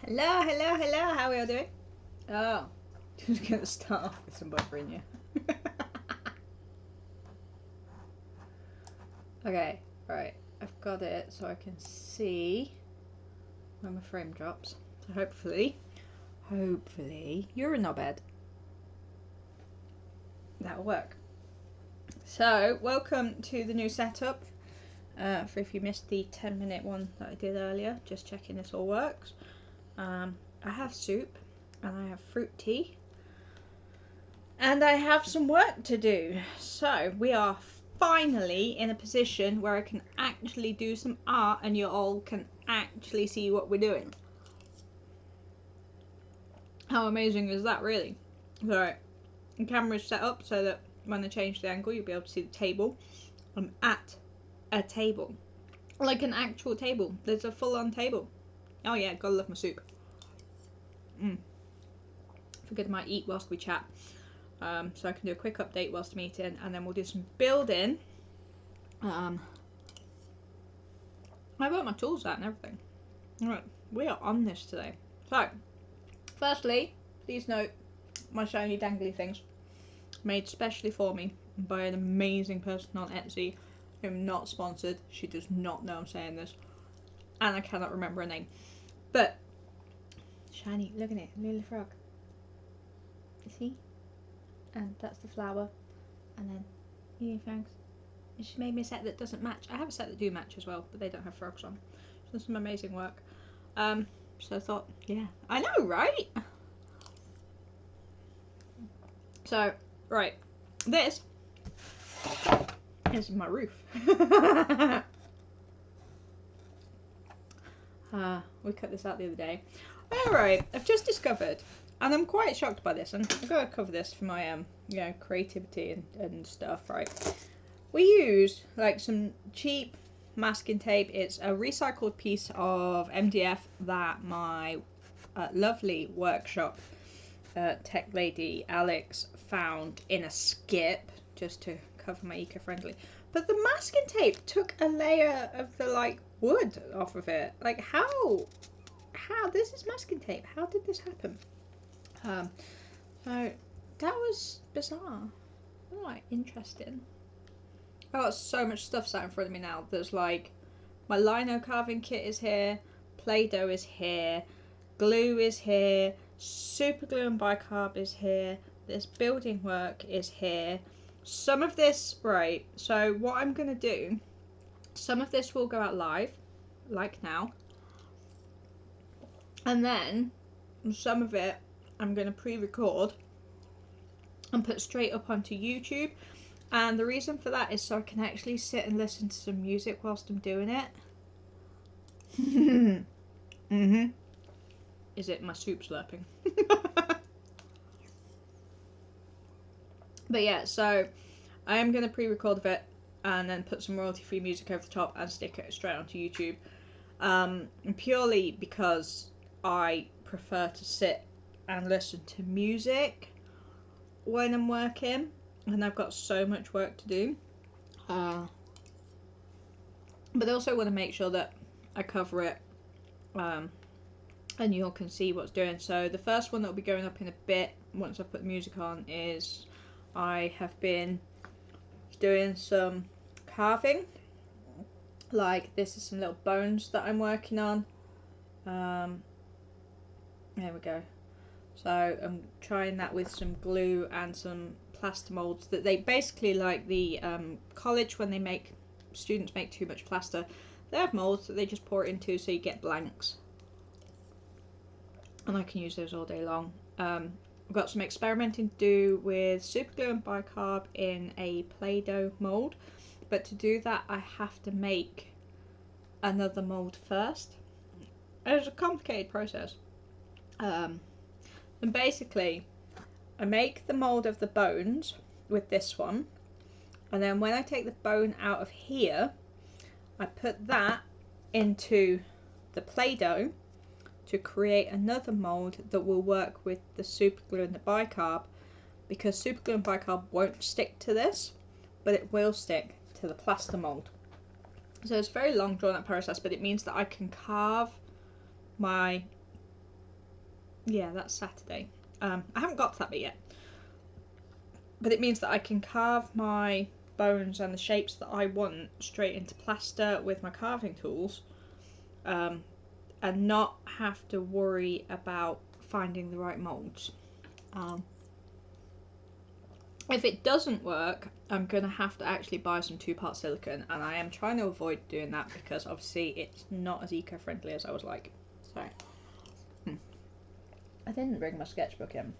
Hello, hello, hello. How are we all doing? Oh, just gonna start off with some buffering you. Okay, right. I've got it so I can see when my frame drops. So hopefully, you're in our bed. That'll work. So, welcome to the new setup. For if you missed the 10-minute one that I did earlier, just checking this all works. I have soup and I have fruit tea. And I have some work to do. So we are finally in a position where I can actually do some art and you all can actually see what we're doing. How amazing is that, really? So the camera is set up so that when I change the angle you'll be able to see the table. I'm at a table. Like an actual table. There's a full-on table. Oh yeah, gotta love my soup. Figured I might eat whilst we chat. So I can do a quick update whilst I'm eating, and then we'll do some building. I got my tools out and everything. Right, we are on this today. So, firstly, please note my shiny dangly things made specially for me by an amazing person on Etsy. I'm not sponsored. She does not know I'm saying this, and I cannot remember her name. But shiny, look at it, little frog. See? And that's the flower, and then yeah, thanks. She made me a set that doesn't match. I have a set that do match as well, but they don't have frogs on. So some amazing work. So I thought, yeah, I know, right? So, right, this is my roof. We cut this out the other day. Alright, I've just discovered, and I'm quite shocked by this, and I've got to cover this for my, you know, creativity and stuff, right? We use, like, some cheap masking tape. It's a recycled piece of MDF that my lovely workshop tech lady Alex found in a skip, just to cover my eco-friendly. But the masking tape took a layer of the, like, wood off of it. Like, how this is masking tape. How did this happen? So that was bizarre. Like, interesting. I've got so much stuff sat in front of me now. There's like, my lino carving kit is here, Play-Doh is here, glue is here, super glue and bicarb is here, this building work is here. Some of this, right, so what I'm going to do, some of this will go out live, like now. And then, some of it I'm going to pre-record and put straight up onto YouTube. And the reason for that is so I can actually sit and listen to some music whilst I'm doing it. Is it my soup slurping? But yeah, so I am going to pre-record it and then put some royalty-free music over the top and stick it straight onto YouTube. Purely because I prefer to sit and listen to music when I'm working, and I've got so much work to do. But I also want to make sure that I cover it and you all can see what's doing. So the first one that will be going up in a bit once I put the music on is I have been doing some carving. Like, this is some little bones that I'm working on. There we go. So I'm trying that with some glue and some plaster molds that they basically, like the college, when they make students make too much plaster, they have molds that they just pour it into so you get blanks, and I can use those all day long. I've got some experimenting to do with super glue and bicarb in a Play-Doh mold, but to do that I have to make another mold first. It's a complicated process. And basically I make the mold of the bones with this one, and then when I take the bone out of here I put that into the Play-Doh to create another mold that will work with the super glue and the bicarb, because super glue and bicarb won't stick to this, but it will stick to the plaster mold. So it's a very long drawn out process, but it means that I can carve my Yeah, that's Saturday. I haven't got to that bit yet. But it means that I can carve my bones and the shapes that I want straight into plaster with my carving tools, and not have to worry about finding the right molds. If it doesn't work, I'm going to have to actually buy some 2-part silicone, and I am trying to avoid doing that because obviously it's not as eco-friendly as I was like. So, I didn't bring my sketchbook in.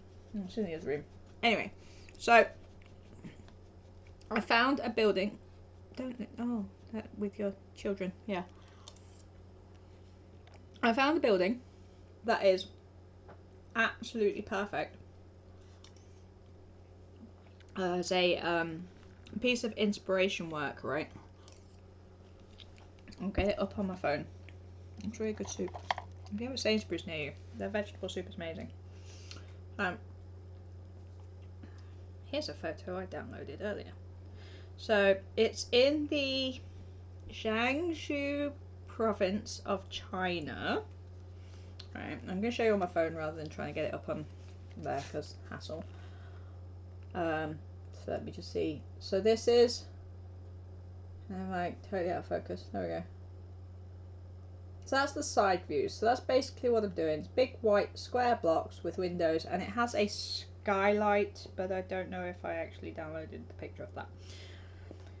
It's in the other room. Anyway, so I found a building. With your children, yeah. I found a building that is absolutely perfect as a piece of inspiration work, right? I'll get it up on my phone. It's really good soup. If you have a Sainsbury's near you, their vegetable soup is amazing. Here's a photo I downloaded earlier. So it's in the Jiangsu province of China. Right, I'm going to show you on my phone rather than trying to get it up on there because hassle. So let me just see. So this is, I'm like totally out of focus. There we go. So that's the side view. So that's basically what I'm doing. It's big white square blocks with windows, and it has a skylight, but I don't know if I actually downloaded the picture of that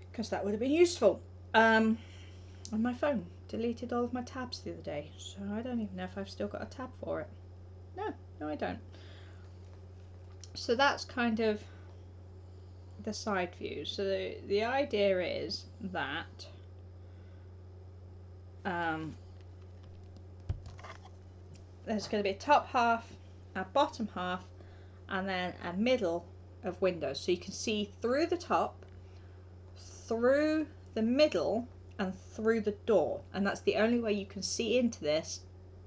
because that would have been useful. On my phone deleted all of my tabs the other day, so I don't even know if I've still got a tab for it. No I don't. So that's kind of the side view. So the idea is that there's going to be a top half, a bottom half, and then a middle of windows. So you can see through the top, through the middle, and through the door. And that's the only way you can see into this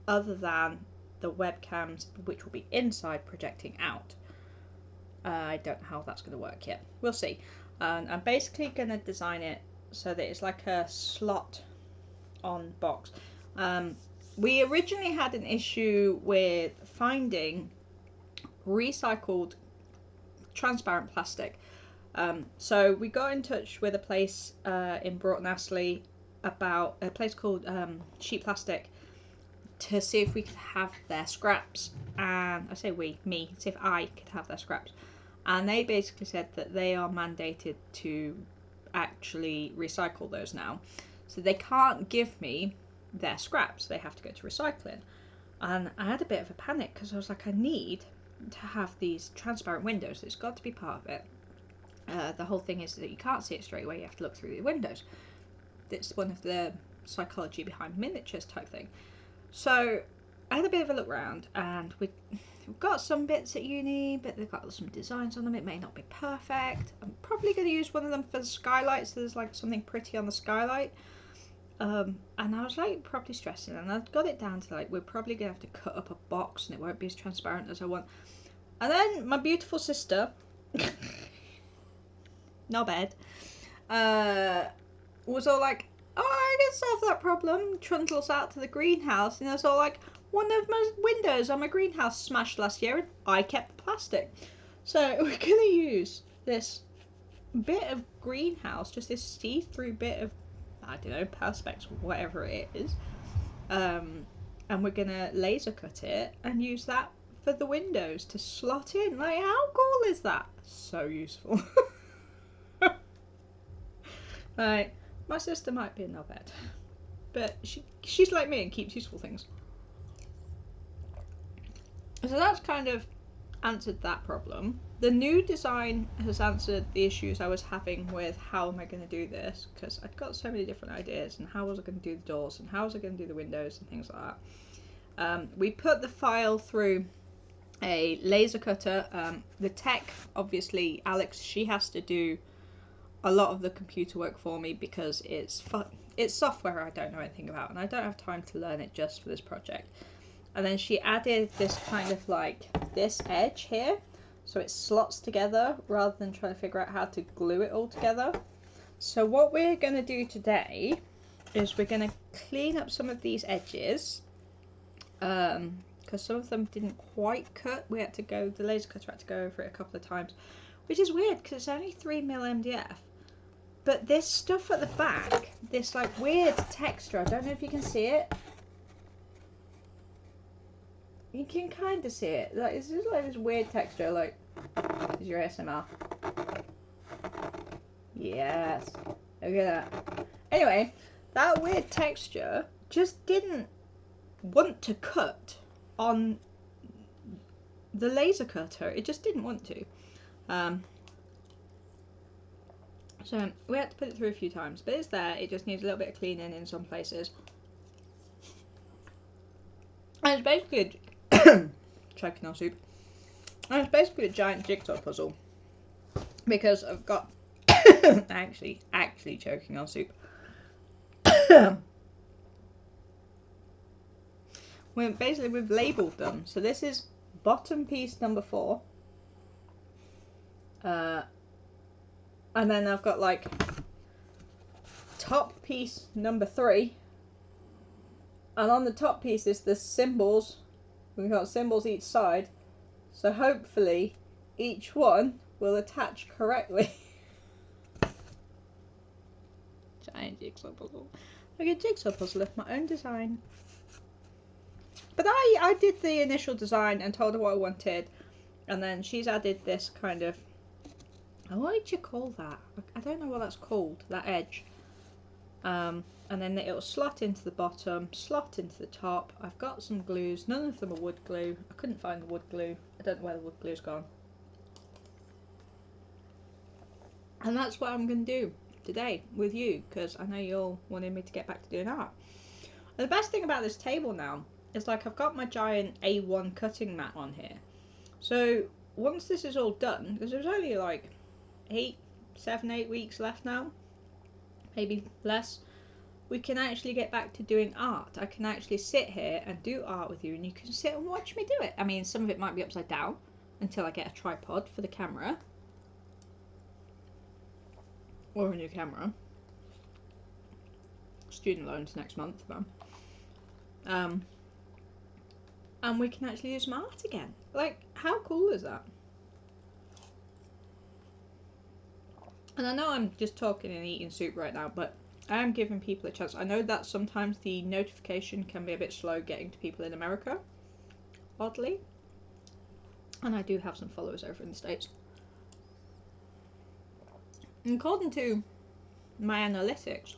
other than the webcams, which will be inside projecting out. I don't know how that's going to work yet. We'll see. I'm basically going to design it so that it's like a slot on box. We originally had an issue with finding recycled transparent plastic. So we got in touch with a place in Broughton Astley, about a place called Sheet Plastic, to see if we could have their scraps. And I say me, see if I could have their scraps. And they basically said that they are mandated to actually recycle those now. So they can't give me their scraps. They have to go to recycling. And I had a bit of a panic because I was like, I need to have these transparent windows. It's got to be part of it. The whole thing is that you can't see it straight away. You have to look through the windows. It's one of the psychology behind miniatures type thing. So I had a bit of a look around, and we've got some bits at uni, but they've got some designs on them. It may not be perfect. I'm probably going to use one of them for the skylight, so there's like something pretty on the skylight. And I was like probably stressing, and I've got it down to like we're probably going to have to cut up a box, and it won't be as transparent as I want. And then my beautiful sister, not bad, was all like, oh, I can solve that problem. Trundles out to the greenhouse, and I was all like, one of my windows on my greenhouse smashed last year, and I kept the plastic. So we're going to use this bit of greenhouse, just this see-through bit of, I don't know, perspex, whatever it is, and we're going to laser cut it and use that for the windows to slot in. Like, how cool is that? So useful. Like, my sister might be a knobhead, but she's like me and keeps useful things. So that's kind of answered that problem. The new design has answered the issues I was having with how am I going to do this, because I'd got so many different ideas, and how was I going to do the doors, and how was I going to do the windows and things like that. We put the file through a laser cutter. The tech, obviously, Alex, she has to do a lot of the computer work for me because it's software I don't know anything about, and I don't have time to learn it just for this project. And then she added this kind of like this edge here, so it slots together rather than trying to figure out how to glue it all together. So what we're going to do today is we're going to clean up some of these edges, because because some of them didn't quite cut. We had to go, the laser cutter had to go over it a couple of times, which is weird because it's only 3mm MDF. But this stuff at the back, this like weird texture, I don't know if you can see it. You can kind of see it. Like, it's just like this weird texture, like, is your ASMR. Yes. Look at that. Anyway, that weird texture just didn't want to cut on the laser cutter. It just didn't want to. So we had to put it through a few times, but it's there. It just needs a little bit of cleaning in some places. And it's basically choking on soup. And it's basically a giant jigsaw puzzle because I've got actually choking on soup. We've labelled them. So this is bottom piece number 4. And then I've got like top piece number 3. And on the top piece is the symbols. We've got symbols each side. So hopefully each one will attach correctly. Giant jigsaw puzzle. Like a jigsaw puzzle of my own design. But I did the initial design and told her what I wanted. And then she's added this kind of... what did you call that? I don't know what that's called, that edge. And then it'll slot into the bottom, slot into the top. I've got some glues. None of them are wood glue. I couldn't find the wood glue. I don't know where the wood glue's gone. And that's what I'm going to do today with you, because I know you all wanted me to get back to doing art. And the best thing about this table now is, like, I've got my giant A1 cutting mat on here. So once this is all done, because there's only like 7, 8 weeks left now, maybe less, we can actually get back to doing art. I can actually sit here and do art with you, and you can sit and watch me do it. I mean, some of it might be upside down until I get a tripod for the camera. Or a new camera. Student loans next month, man. And we can actually do some art again. Like, how cool is that? And I know I'm just talking and eating soup right now, but I am giving people a chance. I know that sometimes the notification can be a bit slow getting to people in America, oddly. And I do have some followers over in the States. And according to my analytics,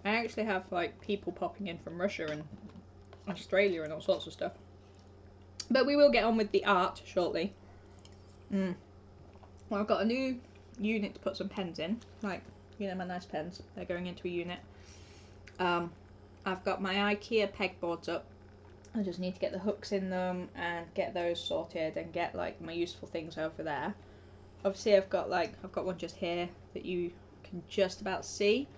I actually have like people popping in from Russia and Australia and all sorts of stuff. But we will get on with the art shortly. Well, I've got a new unit to put some pens in, like, you know, my nice pens. They're going into a unit. I've got my IKEA pegboards up. I just need to get the hooks in them and get those sorted and get like my useful things over there. Obviously I've got one just here that you can just about see.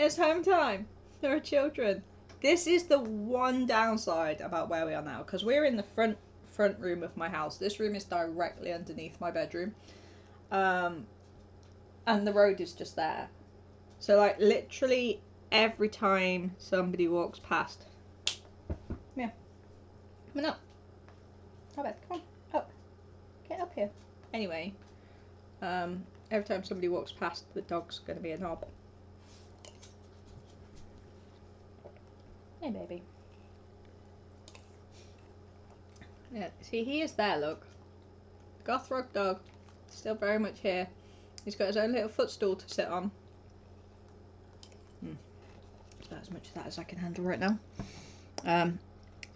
It's home time. There are children. This is the one downside about where we are now, because we're in the front room of my house. This room is directly underneath my bedroom, and the road is just there. So like literally every time somebody walks past, yeah, come on up. How about come on up? Get up here. Anyway, every time somebody walks past, the dog's gonna be a knob. Hey, baby. Yeah, see, he is there, look. Gothrock dog, still very much here. He's got his own little footstool to sit on. That's about as much of that as I can handle right now.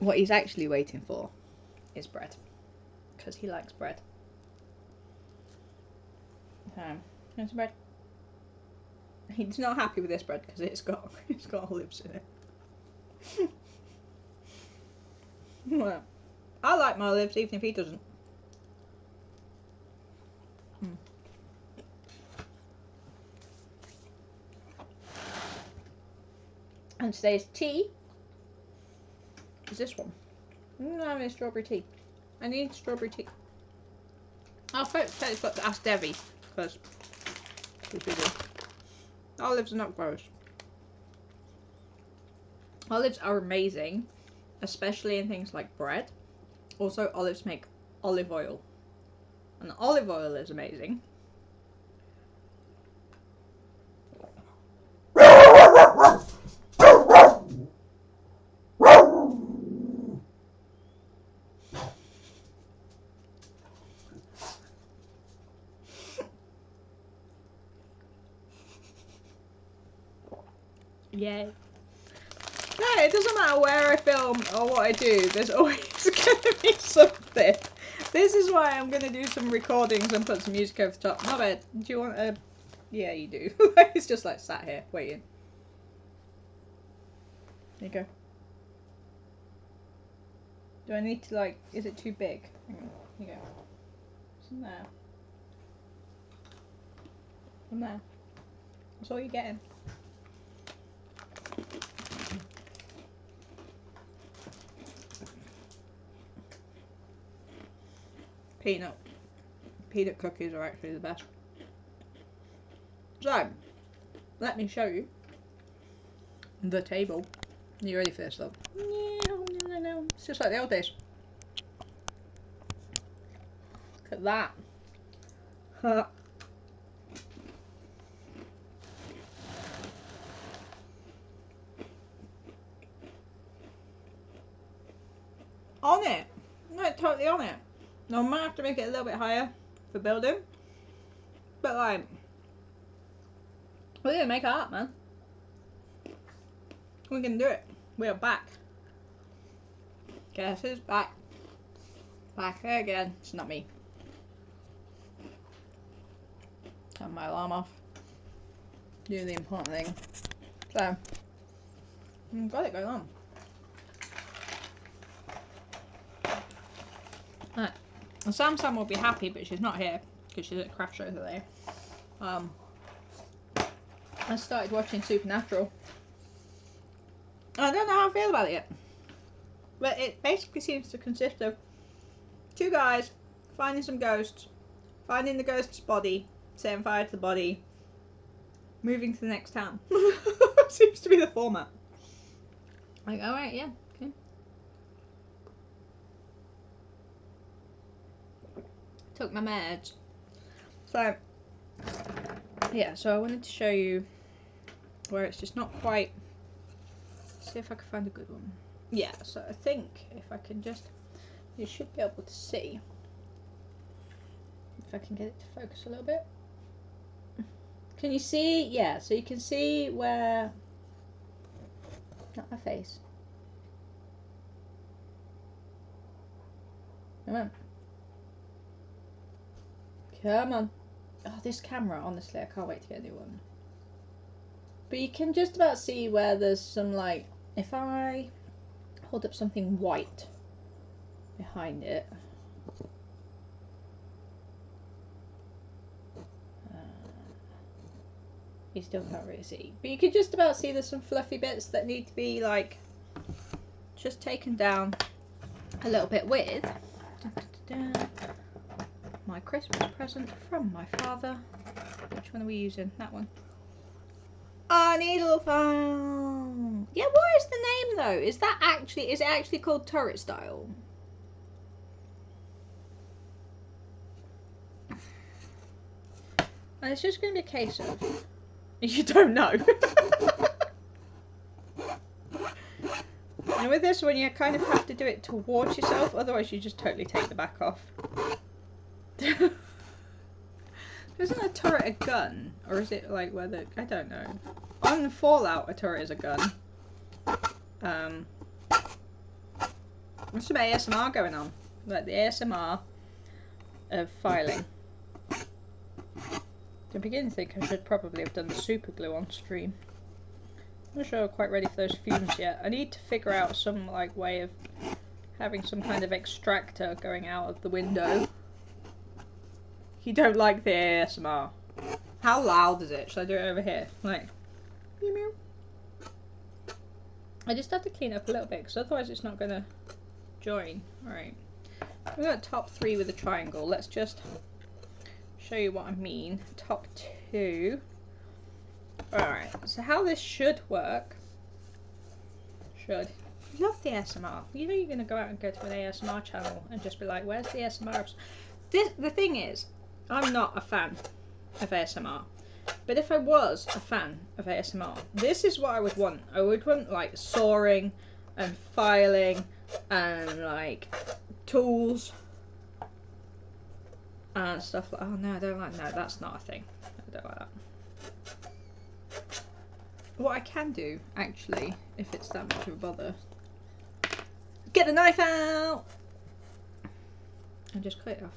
What he's actually waiting for is bread, because he likes bread. Here's some bread. He's not happy with this bread because it's got olives in it. Well, I like my olives even if he doesn't. And today's tea is this one. I'm having a strawberry tea. I need strawberry tea. I'll put ask Devi because olives are not gross. Olives are amazing, especially in things like bread. Also, olives make olive oil, and olive oil is amazing. Yay. No, it doesn't matter where I film or what I do, there's always gonna be something. This is why I'm gonna do some recordings and put some music over the top. Not bad. Do you want a... Yeah, you do. It's just like sat here, waiting. There you go. Do I need to like... Is it too big? Hang on. Here you go. From there. From there. That's all you're getting. Peanut cookies are actually the best. So, let me show you the table. Are you ready for this though? No. It's just like the old days. Look at that. On it. No, totally on it. Now I might have to make it a little bit higher for building. But like, we're gonna make it up, man. We can do it. We are back. Guess who's back? Back again. It's not me. Turn my alarm off. Do the important thing. So, I've got it going on. Right. Well, Sam will be happy, but she's not here because she's at craft show today. I started watching Supernatural. I don't know how I feel about it yet. But it basically seems to consist of two guys finding some ghosts, finding the ghost's body, setting fire to the body, moving to the next town. Seems to be the format. Like, alright, yeah, okay. Took my meds. So, yeah, so I wanted to show you where it's just not quite... See if I can find a good one. Yeah, so I think if I can just... You should be able to see. If I can get it to focus a little bit. Can you see? Yeah, so you can see where... Not my face. Come on. Come on. Oh, this camera, honestly, I can't wait to get a new one. But you can just about see where there's some, like... If I hold up something white behind it... You still can't really see. But you can just about see there's some fluffy bits that need to be, like, just taken down a little bit with my Christmas present from my father. Which one are we using? That one. Ah, needle foam. Yeah, what is the name though? Is it actually called turret style? And it's just going to be a case of... You don't know. And with this one, you kind of have to do it towards yourself, otherwise you just totally take the back off. Isn't a turret a gun? Or is it like whether... I don't know. On Fallout, a turret is a gun. There's some ASMR going on. Like the ASMR of filing. I'm beginning to think I should probably have done the super glue on stream. I'm not sure I'm quite ready for those fumes yet. I need to figure out some like way of having some kind of extractor going out of the window. You don't like the ASMR. How loud is it? Should I do it over here? Like, meow meow. I just have to clean up a little bit because otherwise it's not going to join. Alright. We've got top 3 with a triangle. Let's just show you what I mean. Top 2. Alright, so how this should work. Love the ASMR. You know you're going to go out and go to an ASMR channel and just be like, where's the ASMR? The thing is, I'm not a fan of ASMR. But if I was a fan of ASMR, this is what I would want. I would want like sawing and filing and like tools and stuff like, oh no, I don't like, no, that's not a thing. I don't like that. What I can do, actually, if it's that much of a bother, get the knife out and just cut it off.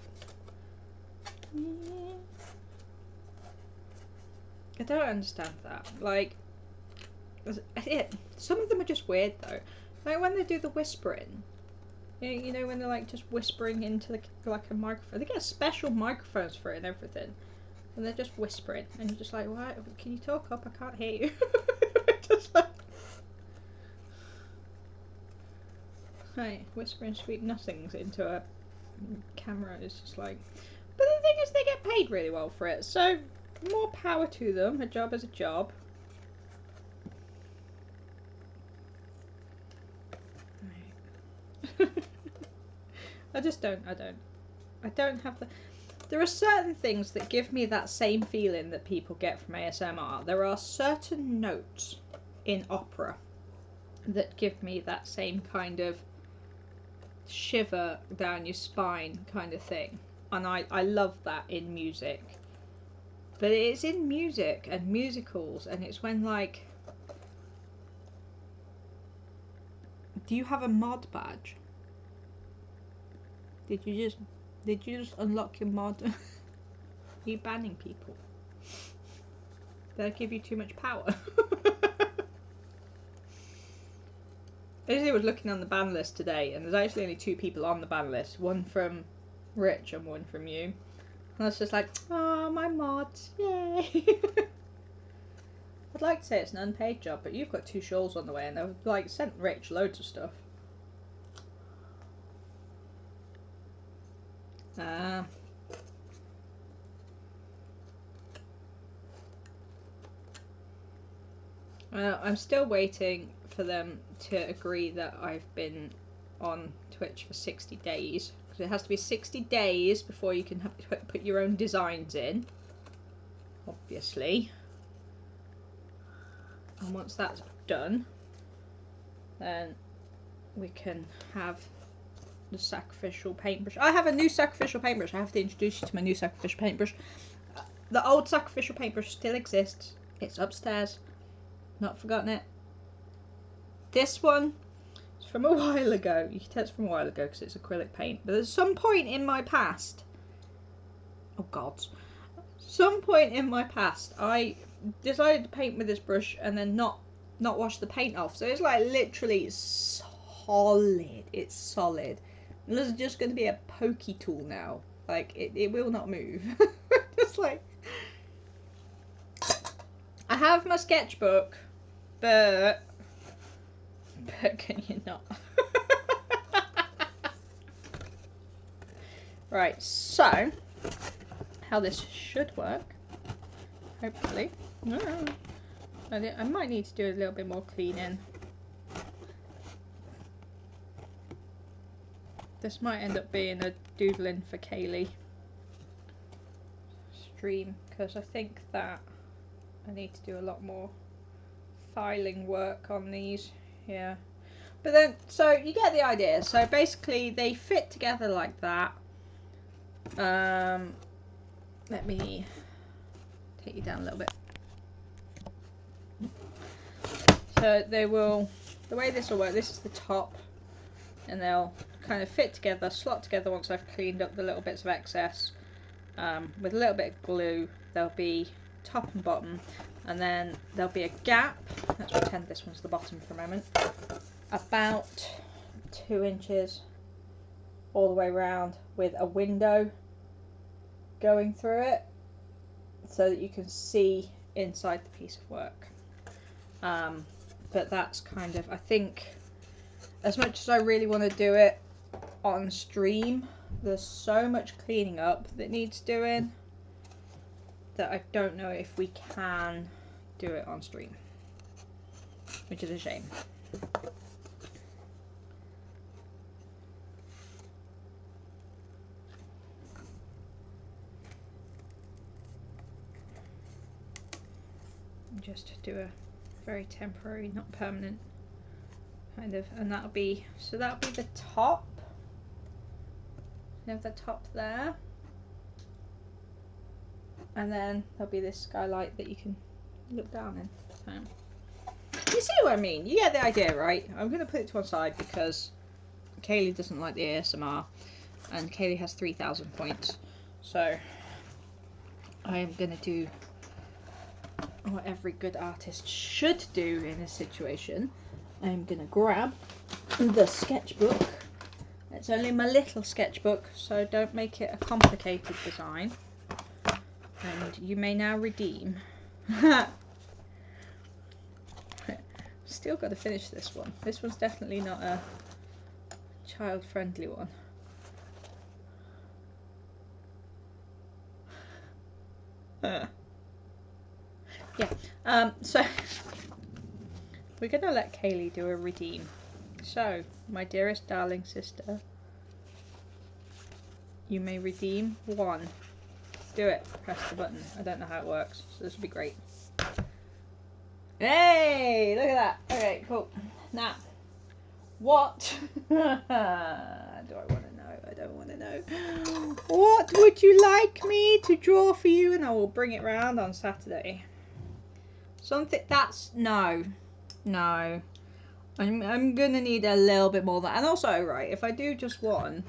I don't understand that. Like, some of them are just weird though. Like when they do the whispering, you know, when they're like just whispering into like a microphone. They get special microphones for it and everything, and they're just whispering, and you're just like, "What? Can you talk up? I can't hear you." Just like whispering sweet nothings into a camera is just like. But the thing is, they get paid really well for it, so more power to them. A job is a job. I don't have the. There are certain things that give me that same feeling that people get from ASMR. There are certain notes in opera that give me that same kind of shiver down your spine kind of thing. And I love that in music. But it's in music and musicals, and it's when like... Do you have a mod badge? Did you just unlock your mod? Are you banning people? Did I give you too much power? I was looking on the ban list today, and there's actually only 2 people on the ban list. One from Rich and one from you. And I was just like, oh, my mods, yay! I'd like to say it's an unpaid job, but you've got 2 shawls on the way, and they've like sent Rich loads of stuff. I'm still waiting for them to agree that I've been on Twitch for 60 days. Because it has to be 60 days before you can put your own designs in. Obviously. And once that's done, then we can have the sacrificial paintbrush. I have a new sacrificial paintbrush. I have to introduce you to my new sacrificial paintbrush. The old sacrificial paintbrush still exists. It's upstairs. Not forgotten it. This one is from a while ago. You can tell it's from a while ago because it's acrylic paint. But at some point in my past, oh god, some point in my past, I decided to paint with this brush and then not wash the paint off. So it's like literally solid. It's solid. And this is just going to be a pokey tool now. Like it will not move. Just like I have my sketchbook, but can you not? Right, so how this should work, hopefully. I might need to do a little bit more cleaning. This might end up being a doodling for Kaylee stream, because I think that I need to do a lot more filing work on these. Yeah, but then, so you get the idea. So basically they fit together like that. Let me take you down a little bit. So they will, the way this will work, this is the top, and they'll kind of fit together, slot together once I've cleaned up the little bits of excess. With a little bit of glue, there'll be top and bottom, and then there'll be a gap. Let's pretend this one's the bottom for a moment. About 2 inches all the way around, with a window going through it so that you can see inside the piece of work. But that's kind of, I think, as much as I really want to do it, on stream. There's so much cleaning up that needs doing that I don't know if we can do it on stream, which is a shame. Just do a very temporary, not permanent kind of, and that'll be, so that'll be the top. You have the top there, and then there'll be this skylight that you can look down in. So, you see what I mean? You get the idea, right? I'm going to put it to one side because Kaylee doesn't like the ASMR, and Kaylee has 3,000 points, so I am going to do what every good artist should do in this situation. I'm going to grab the sketchbook. It's only my little sketchbook, so don't make it a complicated design. And you may now redeem. Still got to finish this one. This one's definitely not a child-friendly one. Yeah, so we're going to let Kaylee do a redeem. So, my dearest darling sister, you may redeem 1. Do it. Press the button. I don't know how it works, so this will be great. Hey! Look at that. Okay, cool. Now, what do I want to know? I don't want to know. What would you like me to draw for you? And I will bring it round on Saturday. Something that's... No. I'm gonna need a little bit more than that. And also, right, if I do just one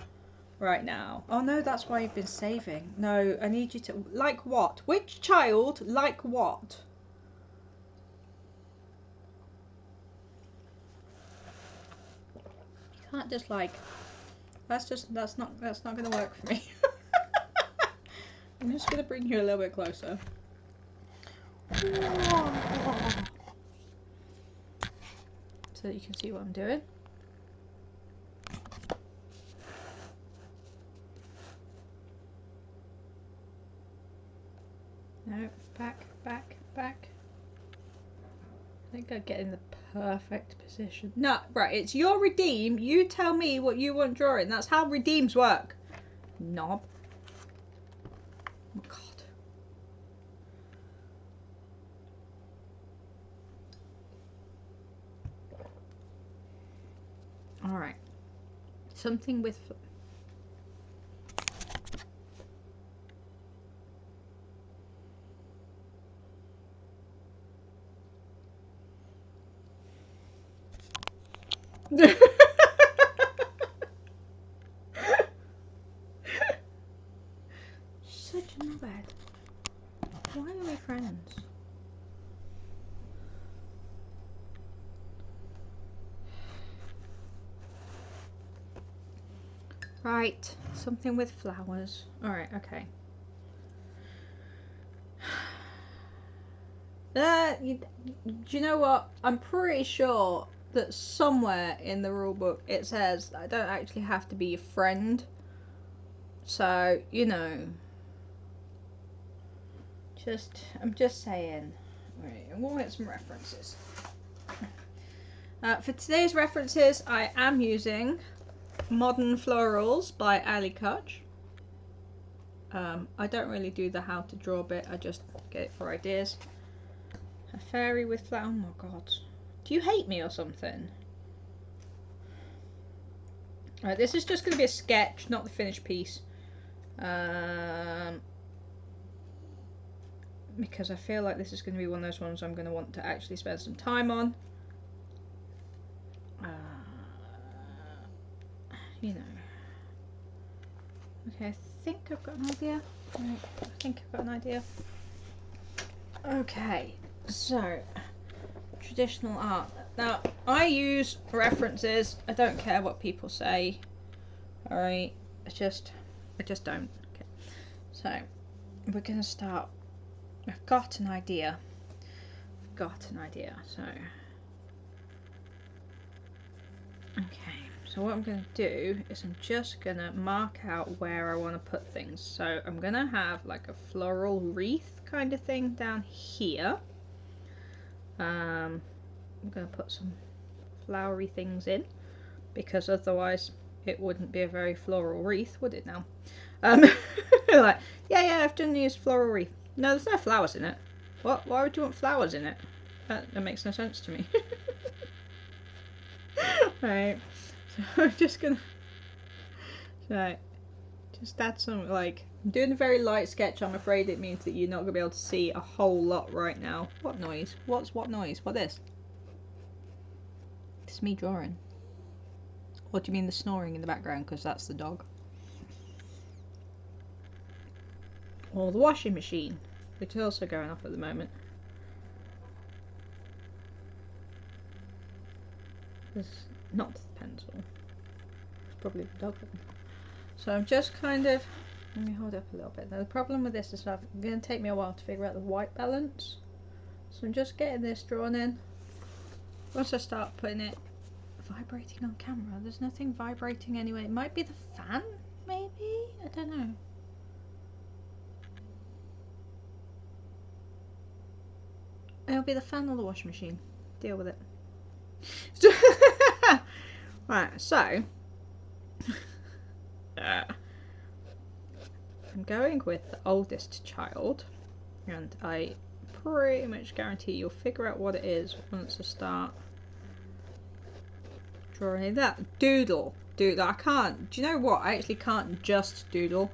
right now. Oh no, that's why you've been saving. No, I need you to... Like what? Which child like what? You can't just like... That's not gonna work for me. I'm just gonna bring you a little bit closer. So that you can see what I'm doing. No, back. I think I get in the perfect position. No, right, it's your redeem. You tell me what you want drawing. That's how redeems work. Knob. Oh, God. Alright. Something with... Such a knobhead. Why are we friends? Right, something with flowers. Alright, okay. Do you know what? I'm pretty sure that somewhere in the rulebook it says I don't actually have to be your friend. So, you know. I'm just saying. Right, we'll get some references. For today's references, I am using Modern Florals by Ali Koch. I don't really do the how to draw bit, I just get it for ideas. A fairy with flower. Oh my god. Do you hate me or something? Alright, this is just going to be a sketch, not the finished piece. Because I feel like this is going to be one of those ones I'm going to want to actually spend some time on. You know. Okay, I think I've got an idea. Right, I think I've got an idea. Okay, so traditional art. Now, I use references. I don't care what people say. Alright, I just don't. Okay. So, we're going to start. I've got an idea. So. Okay, so so what I'm going to do is I'm just going to mark out where I want to put things. So I'm going to have like a floral wreath kind of thing down here. I'm going to put some flowery things in, because otherwise it wouldn't be a very floral wreath, would it now? Like, yeah, I've done this floral wreath. No, there's no flowers in it. What? Why would you want flowers in it? That makes no sense to me. Right, so I'm just gonna just add some, like, I'm doing a very light sketch. I'm afraid it means that you're not gonna be able to see a whole lot right now. What noise? What noise? What is? It's me drawing. What do you mean the snoring in the background? Because that's the dog. Or the washing machine, which is also going off at the moment. It's not the pencil. It's probably the dog one. So I'm just kind of, let me hold up a little bit. Now the problem with this is it's going to take me a while to figure out the white balance. So I'm just getting this drawn in. Once I start putting it, vibrating on camera, there's nothing vibrating anyway. It might be the fan, maybe? I don't know. It'll be the fan or the washing machine. Deal with it. Right, so I'm going with the oldest child, and I pretty much guarantee you'll figure out what it is once I start drawing that. Doodle. I can't. Do you know what? I actually can't just doodle.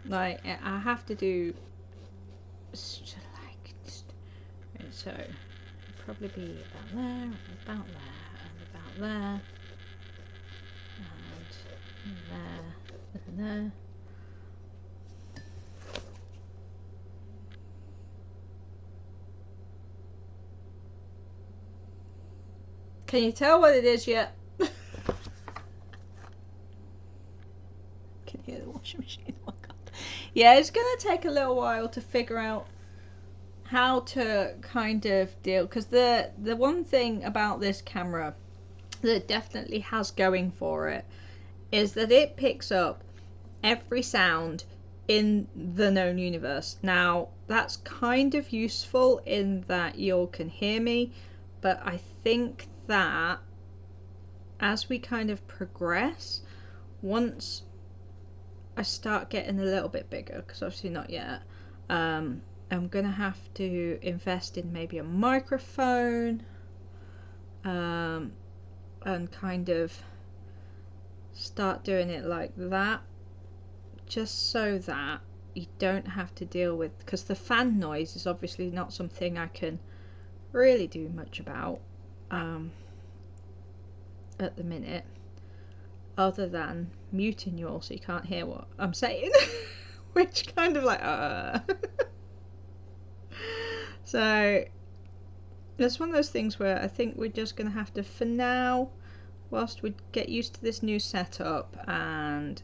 Like, I have to do so it'll probably be about there, and about there, and about there, and there, and there. Can you tell what it is yet? Can you hear the washing machine? Oh my god. Yeah, it's gonna take a little while to figure out how to kind of deal, because the one thing about this camera that it definitely has going for it is that it picks up every sound in the known universe. Now that's kind of useful in that you all can hear me, but I think that as we kind of progress, once I start getting a little bit bigger, because obviously not yet, I'm gonna have to invest in maybe a microphone, and kind of start doing it like that, just so that you don't have to deal with, because the fan noise is obviously not something I can really do much about at the minute, other than muting you all so you can't hear what I'm saying. Which kind of like So it's one of those things where I think we're just going to have to, for now, whilst we get used to this new setup and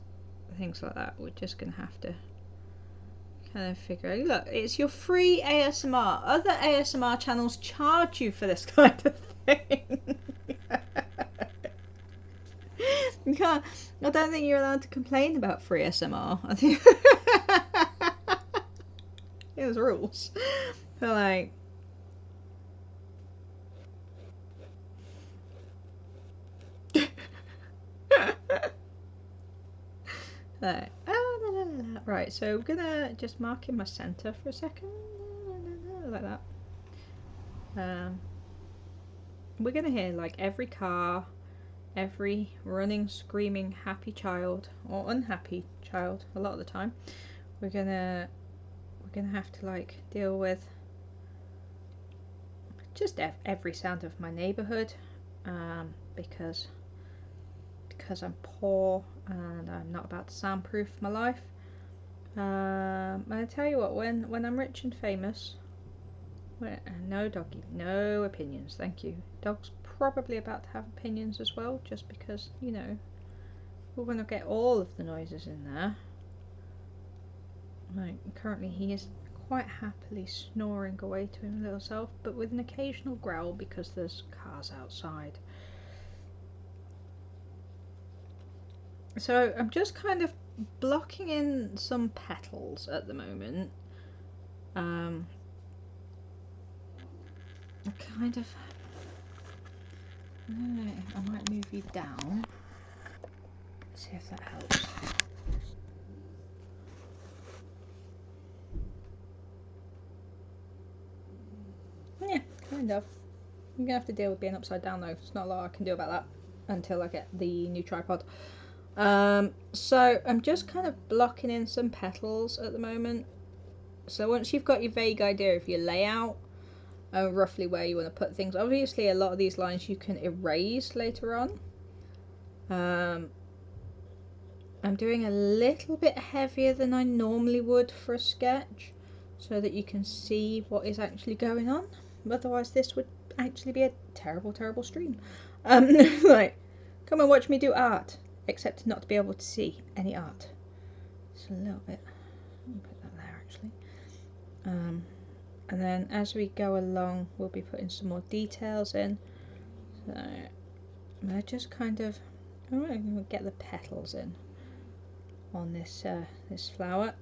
things like that, we're just going to have to kind of figure out. Look, it's your free ASMR. Other ASMR channels charge you for this kind of thing. You can't. I don't think you're allowed to complain about free ASMR. I think there's rules. But like, right, so I'm gonna just mark in my center for a second, like that. We're gonna hear like every car, every running, screaming, happy child or unhappy child. A lot of the time, we're gonna have to like deal with just every sound of my neighborhood, because I'm poor and I'm not about to soundproof my life. I tell you what, when I'm rich and famous, no doggy, no opinions, thank you. Dog's probably about to have opinions as well, just because, you know, we're going to get all of the noises in there. Like, currently he is quite happily snoring away to his little self, but with an occasional growl because there's cars outside. So I'm just kind of blocking in some petals at the moment. I kind of... I might move you down. See if that helps. Yeah, kind of. I'm gonna have to deal with being upside down though. There's not a lot I can do about that until I get the new tripod. So I'm just kind of blocking in some petals at the moment. So once you've got your vague idea of your layout, roughly where you want to put things, obviously a lot of these lines you can erase later on. I'm doing a little bit heavier than I normally would for a sketch so that you can see what is actually going on. Otherwise this would actually be a terrible, terrible stream. Like, come and watch me do art, except not to be able to see any art. Just a little bit. I'll put that there actually. And then as we go along, we'll be putting some more details in. So I just kind of, I'm going to get the petals in on this this flower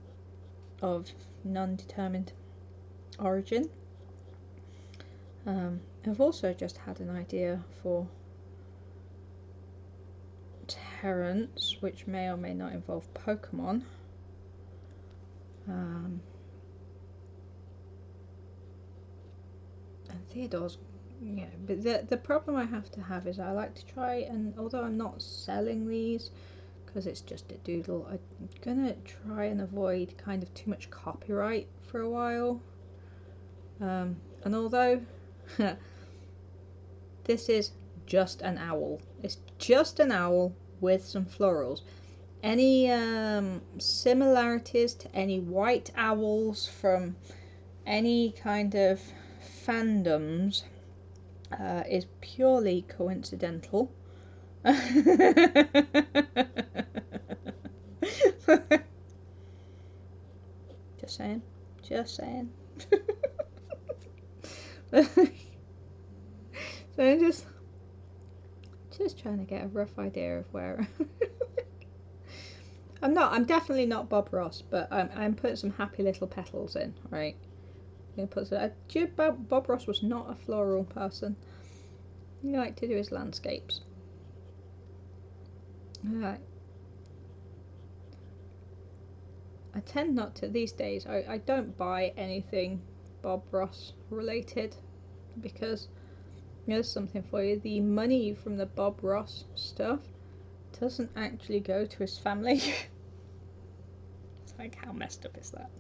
of non-determined origin. I've also just had an idea for Terrence, which may or may not involve Pokemon. And Theodore's, yeah, but the problem I have to have is I like to try, and although I'm not selling these because it's just a doodle, I'm gonna try and avoid kind of too much copyright for a while. And although this is just an owl, it's just an owl with some florals. Any similarities to any white owls from any kind of fandoms is purely coincidental. Just saying. Just saying. So I'm just trying to get a rough idea of where I'm definitely not Bob Ross, but I'm putting some happy little petals in, right? I'm gonna put some, Bob Ross was not a floral person. He liked to do his landscapes. Alright. I tend not to these days. I don't buy anything Bob Ross related because here's something for you. The money from the Bob Ross stuff doesn't actually go to his family. It's like, how messed up is that?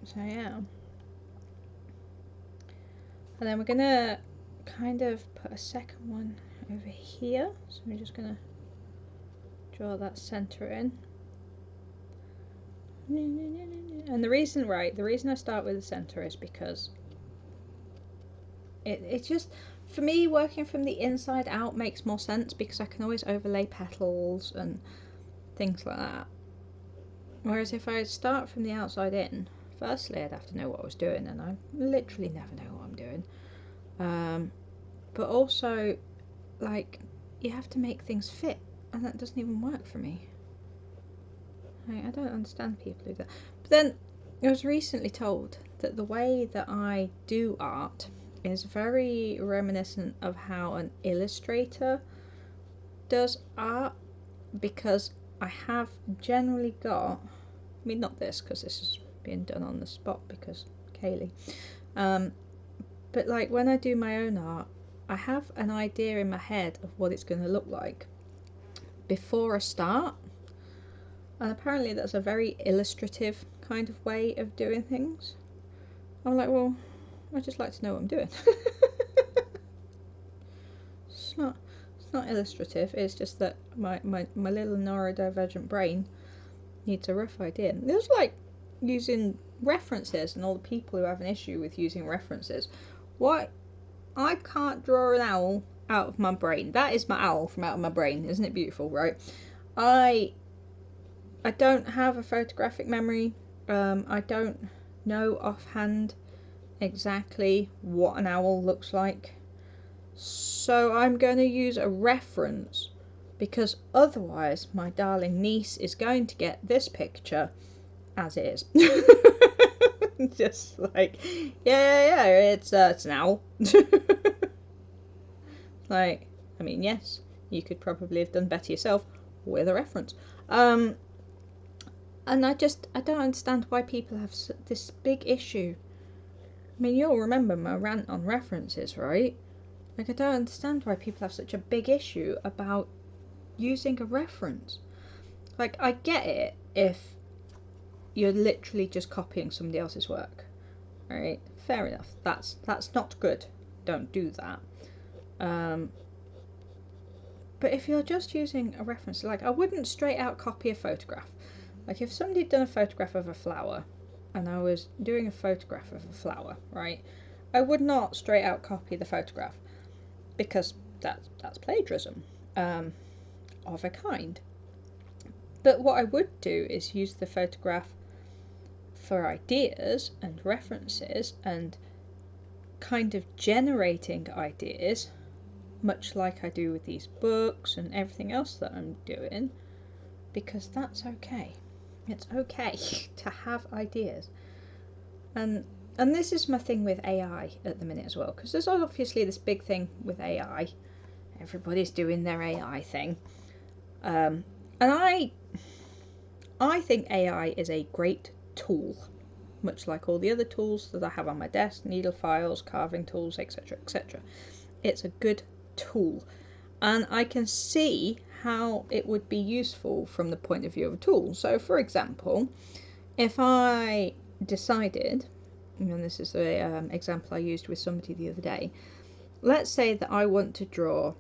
So yeah. And then we're gonna kind of put a second one over here. So we're just gonna draw that center in. And the reason I start with the center is because it's just, for me, working from the inside out makes more sense because I can always overlay petals and things like that. Whereas if I start from the outside in, firstly I'd have to know what I was doing, and I literally never know what I'm doing. But also, like, you have to make things fit, and that doesn't even work for me. I don't understand people who do that. But then I was recently told that the way that I do art is very reminiscent of how an illustrator does art, because I have generally got, I mean, not this because this is being done on the spot because Kaylee, but like when I do my own art, I have an idea in my head of what it's going to look like before I start, and apparently that's a very illustrative kind of way of doing things. I'm like, well, I just like to know what I'm doing. It's not illustrative, it's just that my little neurodivergent brain needs a rough idea. It was like using references and all the people who have an issue with using references. Why? I can't draw an owl out of my brain. That is my owl from out of my brain. Isn't it beautiful, right? I don't have a photographic memory. I don't know offhand exactly what an owl looks like. So I'm going to use a reference, because otherwise my darling niece is going to get this picture as it is. Just like, yeah, it's an owl. Like, I mean, yes, you could probably have done better yourself with a reference. And I don't understand why people have this big issue. I mean, you'll remember my rant on references, right? Like, I don't understand why people have such a big issue about using a reference. Like, I get it if you're literally just copying somebody else's work, right? Fair enough. That's not good. Don't do that. But if you're just using a reference, like, I wouldn't straight out copy a photograph. Like, if somebody had done a photograph of a flower and I was doing a photograph of a flower, right, I would not straight out copy the photograph, because that's plagiarism of a kind. But what I would do is use the photograph for ideas and references and kind of generating ideas, much like I do with these books and everything else that I'm doing, because that's okay. It's okay to have ideas. And this is my thing with AI at the minute as well, because there's obviously this big thing with AI. Everybody's doing their AI thing. And I think AI is a great tool, much like all the other tools that I have on my desk, needle files, carving tools, etc, etc. It's a good tool, and I can see how it would be useful from the point of view of a tool. So for example, if I decided, and this is the example I used with somebody the other day, let's say that I want to draw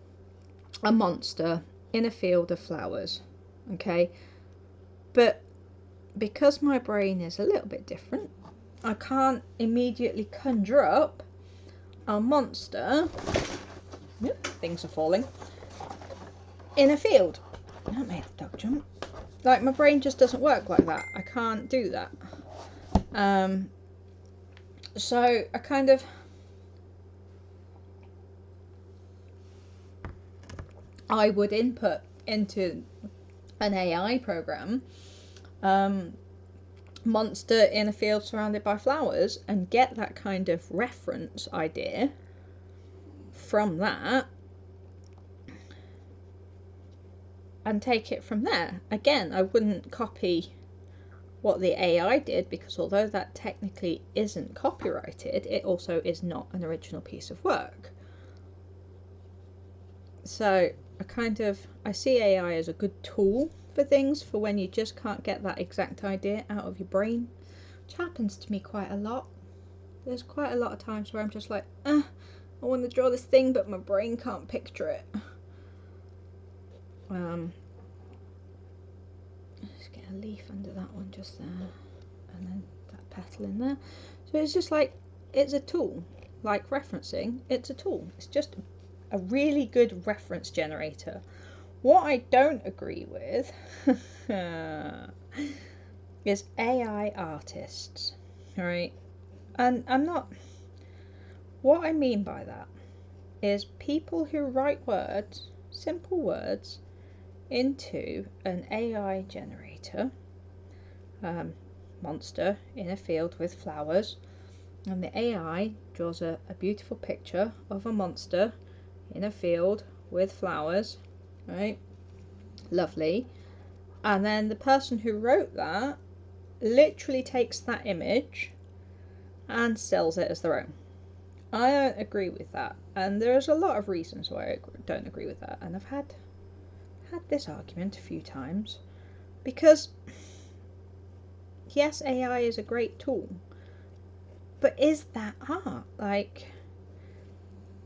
a monster in a field of flowers, okay, but because my brain is a little bit different, I can't immediately conjure up a monster, yep, things are falling, in a field. That made the dog jump. Like, my brain just doesn't work like that. I can't do that. So I kind of, I would input into an AI program monster in a field surrounded by flowers and get that kind of reference idea from that and take it from there. Again, I wouldn't copy what the AI did, because although that technically isn't copyrighted, it also is not an original piece of work. So I see AI as a good tool for things, for when you just can't get that exact idea out of your brain, which happens to me quite a lot. There's quite a lot of times where I'm just like, I want to draw this thing, but my brain can't picture it. Just get a leaf under that one just there, and then that petal in there. So it's just like, it's a tool. Like referencing, it's a tool. It's just a really good reference generator. What I don't agree with is AI artists, right? And what I mean by that is people who write words, simple words, into an AI generator, monster in a field with flowers, and the AI draws a beautiful picture of a monster in a field with flowers, right? Lovely. And then the person who wrote that literally takes that image and sells it as their own. I don't agree with that, and there's a lot of reasons why I don't agree with that, and I've had this argument a few times, because yes, AI is a great tool, but is that art? Like,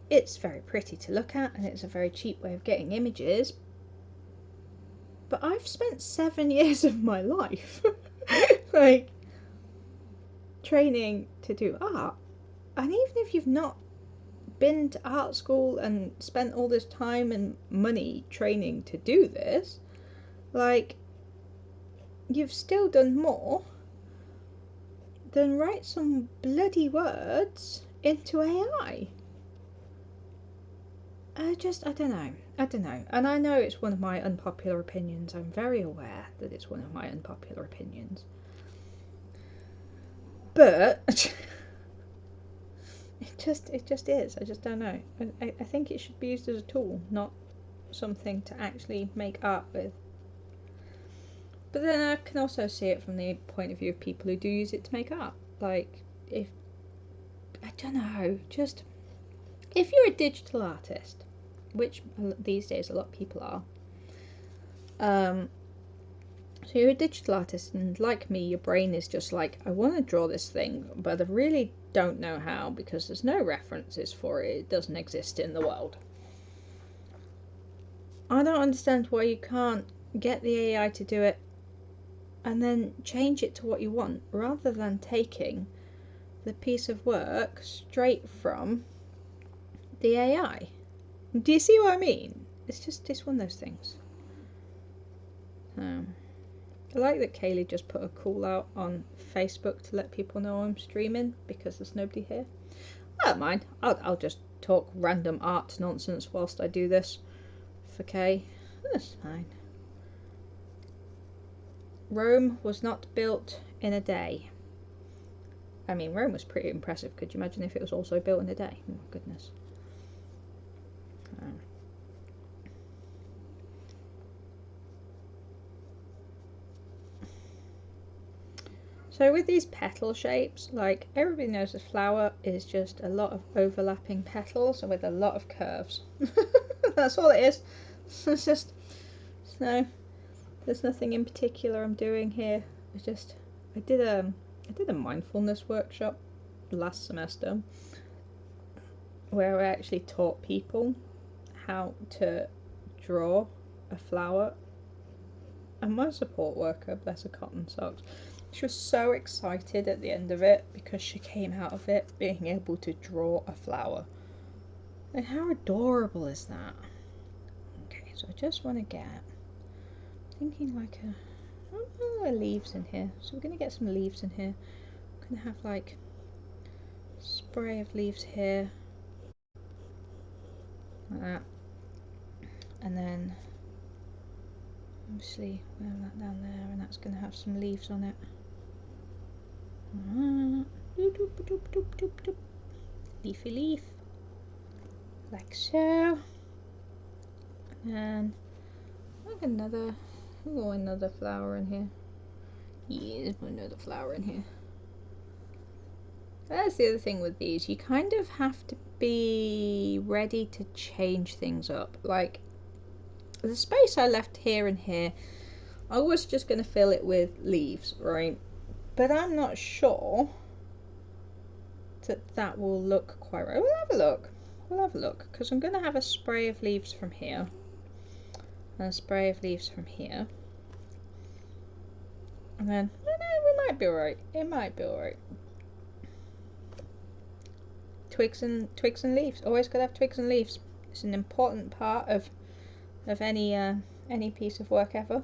it's very pretty to look at, and it's a very cheap way of getting images, but I've spent 7 years of my life like training to do art, and even if you've not been to art school and spent all this time and money training to do this, like, you've still done more then write some bloody words into AI. I don't know. And I know it's one of my unpopular opinions. I'm very aware that it's one of my unpopular opinions. But it just is. I just don't know. I think it should be used as a tool, not something to actually make art with. But then I can also see it from the point of view of people who do use it to make art. Like, if I don't know, just if you're a digital artist, which these days a lot of people are. So you're a digital artist, and like me, your brain is just like, I want to draw this thing, but I really don't know how because there's no references for it. It doesn't exist in the world. I don't understand why you can't get the AI to do it and then change it to what you want, rather than taking the piece of work straight from the AI. Do you see what I mean? It's one of those things. I like that Kaylee just put a call out on Facebook to let people know I'm streaming because there's nobody here. I don't mind. I'll just talk random art nonsense whilst I do this for Kay. That's fine. Rome was not built in a day. I mean, Rome was pretty impressive. Could you imagine if it was also built in a day? Oh, goodness. So with these petal shapes, like everybody knows a flower is just a lot of overlapping petals with a lot of curves. That's all it is. It's just, no, there's nothing in particular I'm doing here. It's just, I did a mindfulness workshop last semester where I actually taught people how to draw a flower, and my support worker, bless her cotton socks, she was so excited at the end of it because she came out of it being able to draw a flower. And how adorable is that? Okay, so I just want to get, thinking like leaves in here. So we're going to get some leaves in here. I'm going to have like a spray of leaves here. Like that. And then obviously we have that down there, and that's going to have some leaves on it. Leafy leaf, like so. And like another flower in here. Yeah, there's another flower in here. That's the other thing with these. You kind of have to be ready to change things up. Like the space I left here and here, I was just going to fill it with leaves, right? But I'm not sure that will look quite right. We'll have a look, because I'm going to have a spray of leaves from here and a spray of leaves from here, and then we might be alright. It might be alright. Twigs and leaves. Always gotta have twigs and leaves. It's an important part of any piece of work ever.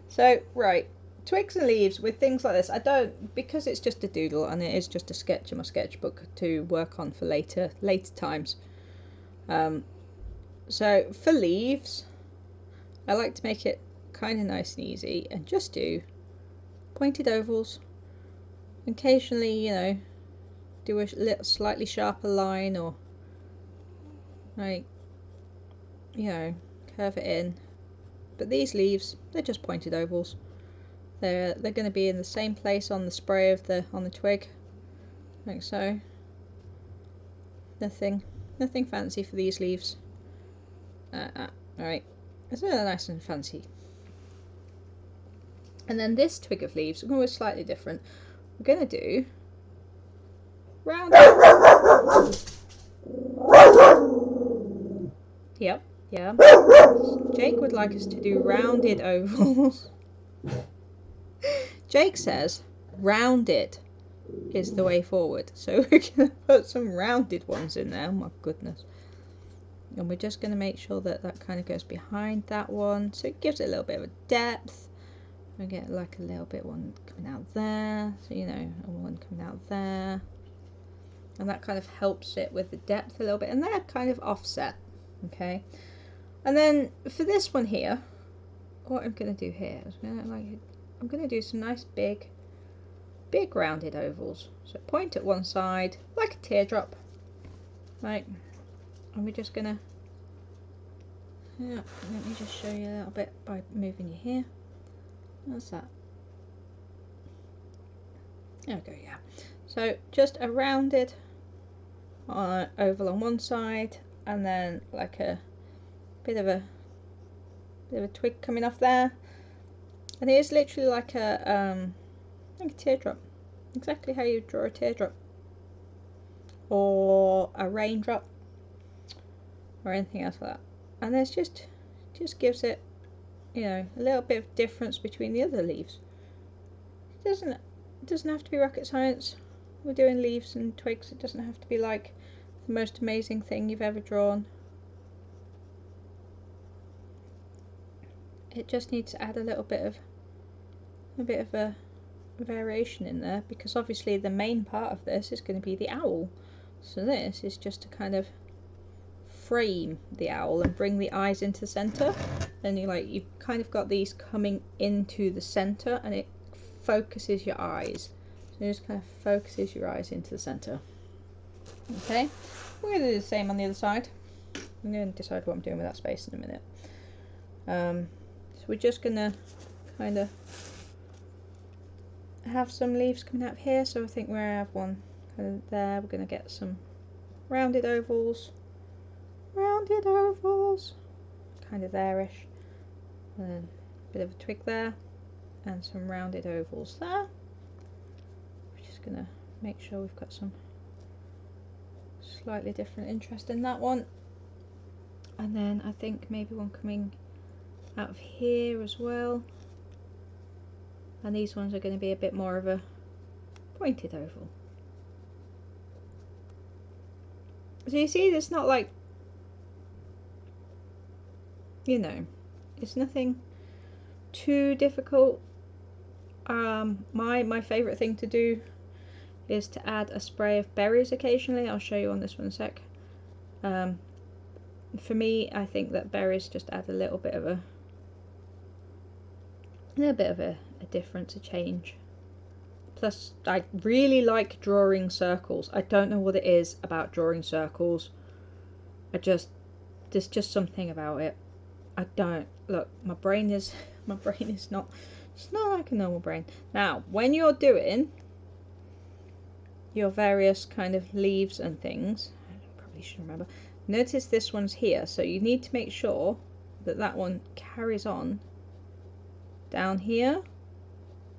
So right, twigs and leaves with things like this. I don't, because it's just a doodle and it is just a sketch in my sketchbook to work on for later times. So for leaves, I like to make it kind of nice and easy and just do pointed ovals. Occasionally, do a little slightly sharper line, or like, curve it in. But these leaves, they're just pointed ovals. They're going to be in the same place on the spray of on the twig, like so. Nothing fancy for these leaves. Alright, it's really nice and fancy. And then this twig of leaves, we're going to do slightly different. We're going to do round. Yep, yeah. Jake would like us to do rounded ovals. Jake says rounded is the way forward, so we're going to put some rounded ones in there. Oh my goodness. And we're just going to make sure that kind of goes behind that one, so it gives it a little bit of a depth. I get like a little bit one coming out there, so you know, and one coming out there, and that kind of helps it with the depth a little bit, and they're kind of offset. Okay, and then for this one here, what I'm going to do here is I'm going to do some nice big rounded ovals. So point at one side like a teardrop, right? And we're just going to, yeah, let me just show you a little bit by moving you here. What's that? There we go, yeah. So just a rounded oval on one side, and then like a bit of a twig coming off there, and it is literally like a teardrop, exactly how you draw a teardrop or a raindrop or anything else like that. And there's just gives it, you know, a little bit of difference between the other leaves. It doesn't have to be rocket science. We're doing leaves and twigs. It doesn't have to be like the most amazing thing you've ever drawn. It just needs to add a little bit of a variation in there, because obviously the main part of this is going to be the owl. So this is just to kind of frame the owl and bring the eyes into the center, and you've kind of got these coming into the center, and it focuses your eyes. So it just kind of focuses your eyes into the center. Okay, we're going to do the same on the other side. I'm going to decide what I'm doing with that space in a minute. So we're just going to kind of have some leaves coming out of here. So I think where I have one kind of there, we're going to get some rounded ovals, kind of there-ish, and then a bit of a twig there, and some rounded ovals there. We're just going to make sure we've got some slightly different interest in that one, and then I think maybe one coming out of here as well, and these ones are going to be a bit more of a pointed oval. So you see, it's not like, you know, it's nothing too difficult. My favourite thing to do is to add a spray of berries occasionally. I'll show you on this one in a sec. For me, I think that berries just add a little bit of a difference, a change. Plus, I really like drawing circles. I don't know what it is about drawing circles. There's just something about it. I don't, look, my brain is not, it's not like a normal brain. Now, when you're doing your various kind of leaves and things, I probably should remember, notice this one's here, so you need to make sure that that one carries on down here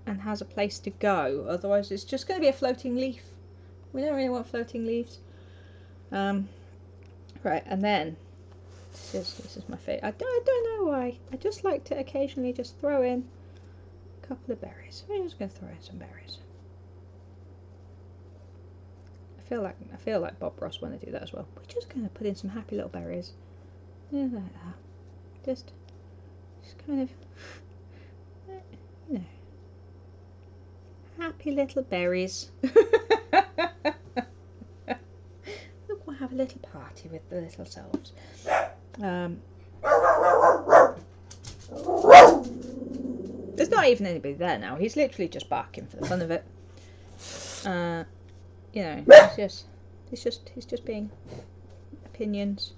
and has a place to go, otherwise it's just going to be a floating leaf. We don't really want floating leaves. Right, and then this is my favourite. I don't know why. I just like to occasionally just throw in a couple of berries. We're just going to throw in some berries. I feel like Bob Ross when I do that as well. We're just going to put in some happy little berries. Yeah, like that. Just kind of, you know, happy little berries. Look, we'll have a little party with the little selves. There's not even anybody there now. He's literally just barking for the fun of it. You know, he's just being opinions.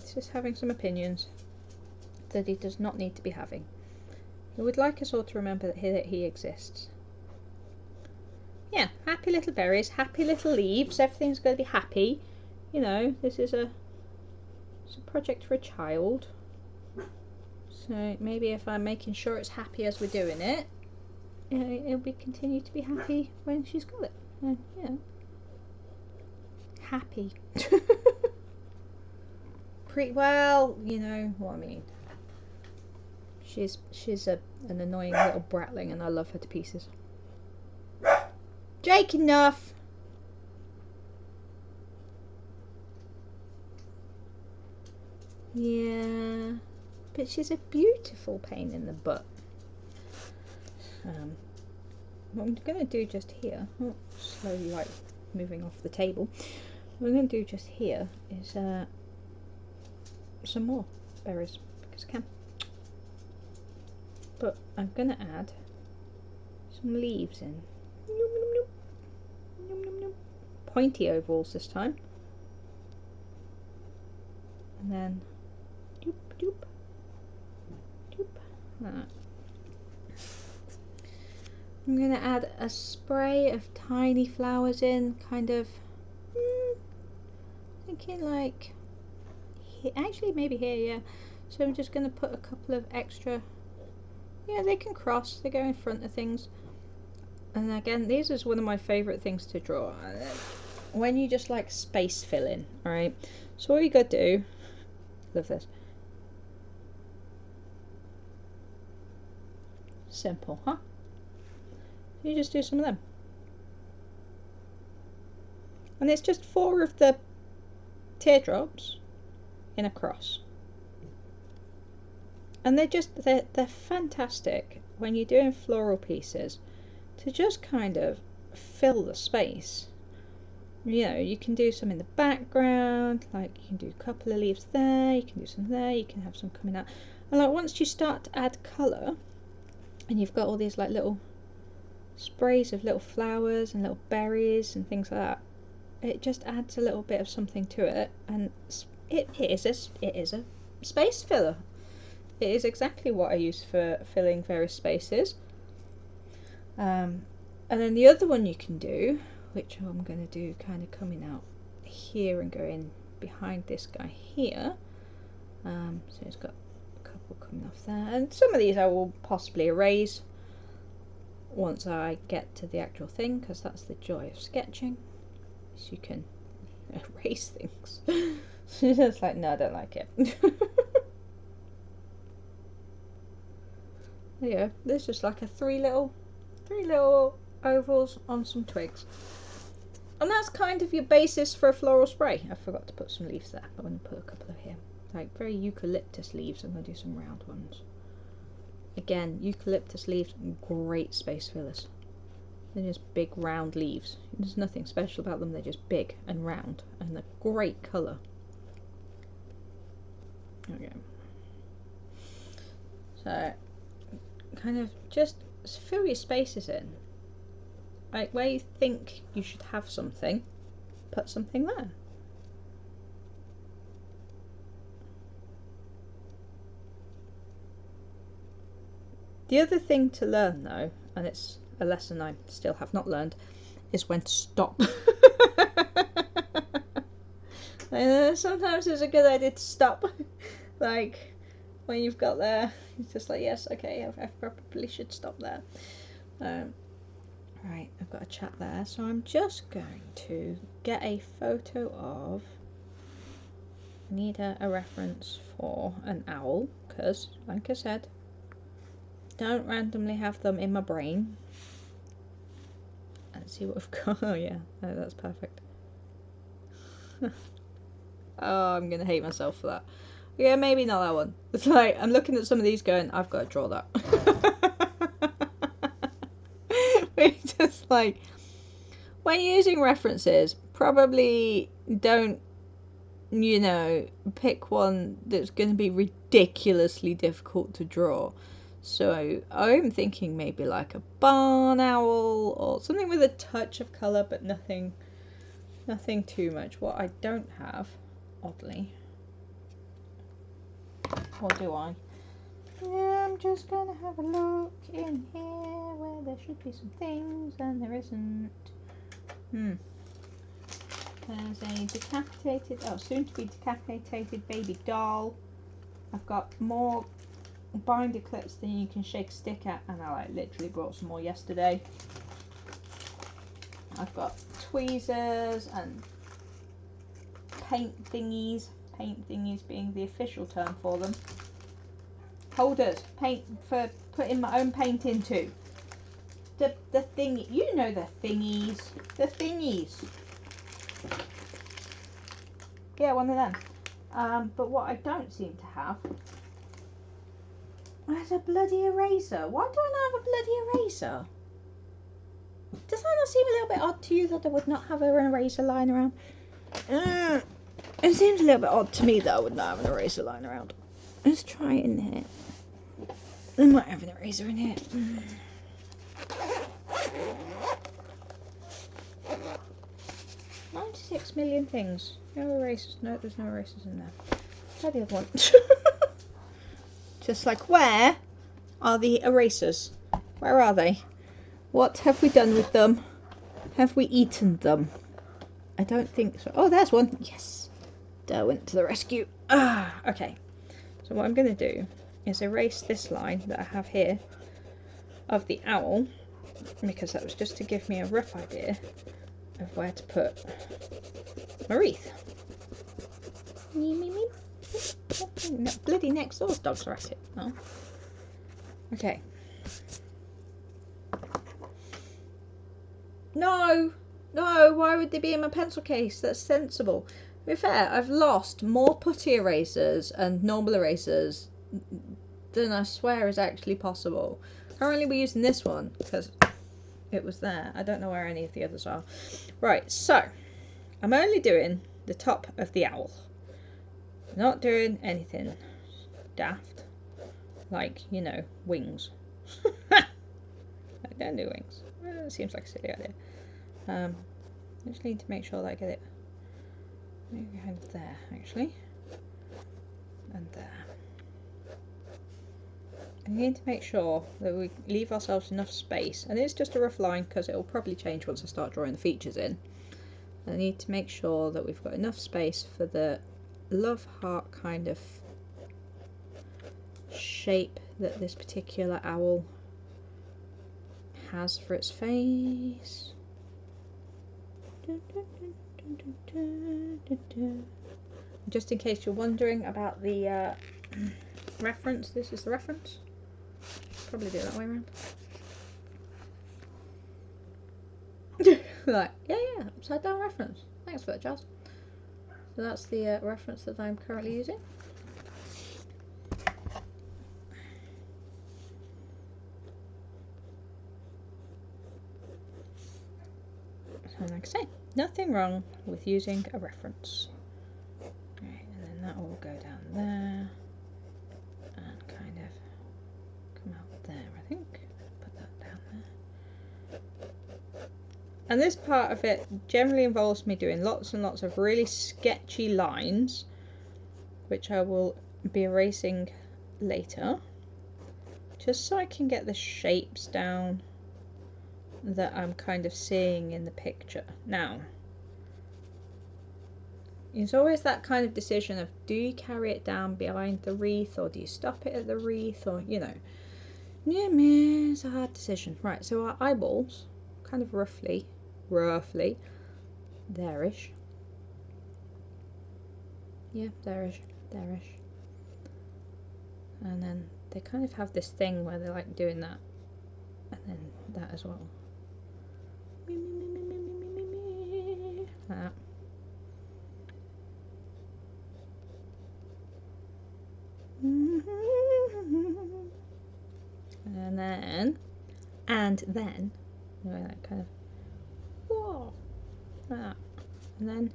He's just having some opinions that he does not need to be having. He would like us all to remember that he exists. Yeah, happy little berries, happy little leaves, everything's going to be happy. You know, it's a project for a child. So maybe if I'm making sure it's happy as we're doing it, it'll be continue to be happy when she's got it. And, you know, happy. Pretty well, you know what I mean. She's an annoying little bratling, and I love her to pieces. Jake, enough! Yeah, but she's a beautiful pain in the butt. What I'm going to do just here, slowly like moving off the table, what I'm going to do just here is some more berries, because I can. But I'm going to add some leaves in. Nom, nom, nom. Nom, nom, nom. Pointy ovals this time. And then doop, doop, doop, like that. I'm going to add a spray of tiny flowers in, kind of, thinking like, actually maybe here, yeah. So I'm just going to put a couple of extra, yeah, they can cross, they go in front of things. And again, these is one of my favourite things to draw. When you just like space filling, alright? So all you got to do, love this. Simple, huh? You just do some of them. And it's just 4 of the teardrops in a cross. And they're fantastic when you're doing floral pieces to just kind of fill the space. You know, you can do some in the background, like you can do a couple of leaves there, you can do some there, you can have some coming out. And like once you start to add colour, and you've got all these like little sprays of little flowers and little berries and things like that, it just adds a little bit of something to it, and it is a space filler. It is exactly what I use for filling various spaces. And then the other one you can do, which I'm going to do kind of coming out here and going behind this guy here. So it's got a couple coming off there, and some of these I will possibly erase once I get to the actual thing, because that's the joy of sketching, is you can erase things. She's just like, no, I don't like it. There you go. There's just like a three little ovals on some twigs. And that's kind of your basis for a floral spray. I forgot to put some leaves there, but I'm going to put a couple of here. Like very eucalyptus leaves. I'm going to do some round ones. Again, eucalyptus leaves, great space fillers. They're just big round leaves. There's nothing special about them, they're just big and round, and they're great colour. Okay. So, kind of just fill your spaces in. Like where you think you should have something, put something there. The other thing to learn though, and it's a lesson I still have not learned, is when to stop. Sometimes it's a good idea to stop. Like when you've got there, it's just like, yes, okay, I probably should stop there. Right, I've got a chat there, so I'm just going to get a photo of, I need a reference for an owl, because, like I said, don't randomly have them in my brain. Let's see what we've got. Oh yeah, no, that's perfect. Oh, I'm going to hate myself for that. Yeah, maybe not that one. It's like, I'm looking at some of these going, I've got to draw that. It's just like, when you're using references, probably don't, you know, pick one that's going to be ridiculously difficult to draw. So I'm thinking maybe like a barn owl or something with a touch of colour, but nothing too much. What I don't have, oddly, or do I? Yeah, I'm just gonna have a look in here where there should be some things, and there isn't. There's a decapitated, soon to be decapitated baby doll. I've got more binder clips than you can shake a stick at, and I like literally brought some more yesterday. I've got tweezers and paint thingies being the official term for them. Holders, paint for putting my own paint into. The thing, you know, the thingies. Yeah, one of them. But what I don't seem to have There's a bloody eraser. Why do I not have a bloody eraser? Does that not seem a little bit odd to you that I would not have an eraser lying around? It seems a little bit odd to me that I would not have an eraser lying around. Let's try it in here. I might have an eraser in here. 96 million things. No erasers. No, there's no erasers in there. Try the other one. Just like, where are the erasers? Where are they? What have we done with them? Have we eaten them? I don't think so. Oh, there's one. Yes. Dale went to the rescue. Okay. So what I'm going to do is erase this line that I have here of the owl, because that was just to give me a rough idea of where to put my wreath. Me, me, me. No, bloody next door's dogs are at it. Oh. Okay. No! No, why would they be in my pencil case? That's sensible. To be fair, I've lost more putty erasers and normal erasers than I swear is actually possible. Currently we're using this one because it was there. I don't know where any of the others are. Right, so I'm only doing the top of the owl. Not doing anything daft, like, you know, wings. I don't do wings. It seems like a silly idea. I just need to make sure that I get it kind of there, actually, and there. I need to make sure that we leave ourselves enough space, and it's just a rough line because it will probably change once I start drawing the features in. I need to make sure that we've got enough space for the love heart kind of shape that this particular owl has for its face. Just in case you're wondering about the reference, this is the reference. Probably do it that way around. Like, yeah, upside down reference. Thanks for that, Jazz. So that's the reference that I'm currently using. And like I say, nothing wrong with using a reference. Right, and then that will go down there and kind of come out there, I think. Put that down there. And this part of it generally involves me doing lots and lots of really sketchy lines, which I will be erasing later, just so I can get the shapes down that I'm kind of seeing in the picture. Now, it's always that kind of decision of, do you carry it down behind the wreath, or do you stop it at the wreath, or, you know. Yeah, man, it's a hard decision. Right, so our eyeballs, kind of roughly, there-ish. Yeah, there-ish. And then they kind of have this thing where they're like doing that, and then that as well. That. And then, like kind of, whoa, like that. And then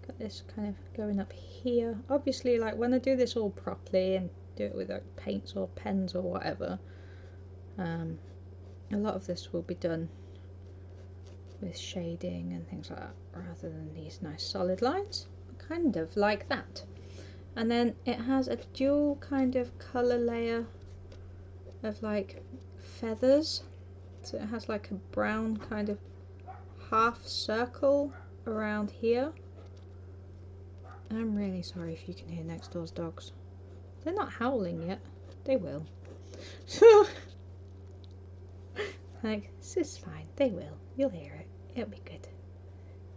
got this kind of going up here. Obviously, like when I do this all properly and do it with like paints or pens or whatever, a lot of this will be done with shading and things like that, rather than these nice solid lines, kind of like that. And then it has a dual kind of colour layer of like feathers, so it has like a brown kind of half circle around here. I'm really sorry if you can hear next door's dogs. They're not howling yet. They will. Like, this is fine. They will. You'll hear it. It'll be good.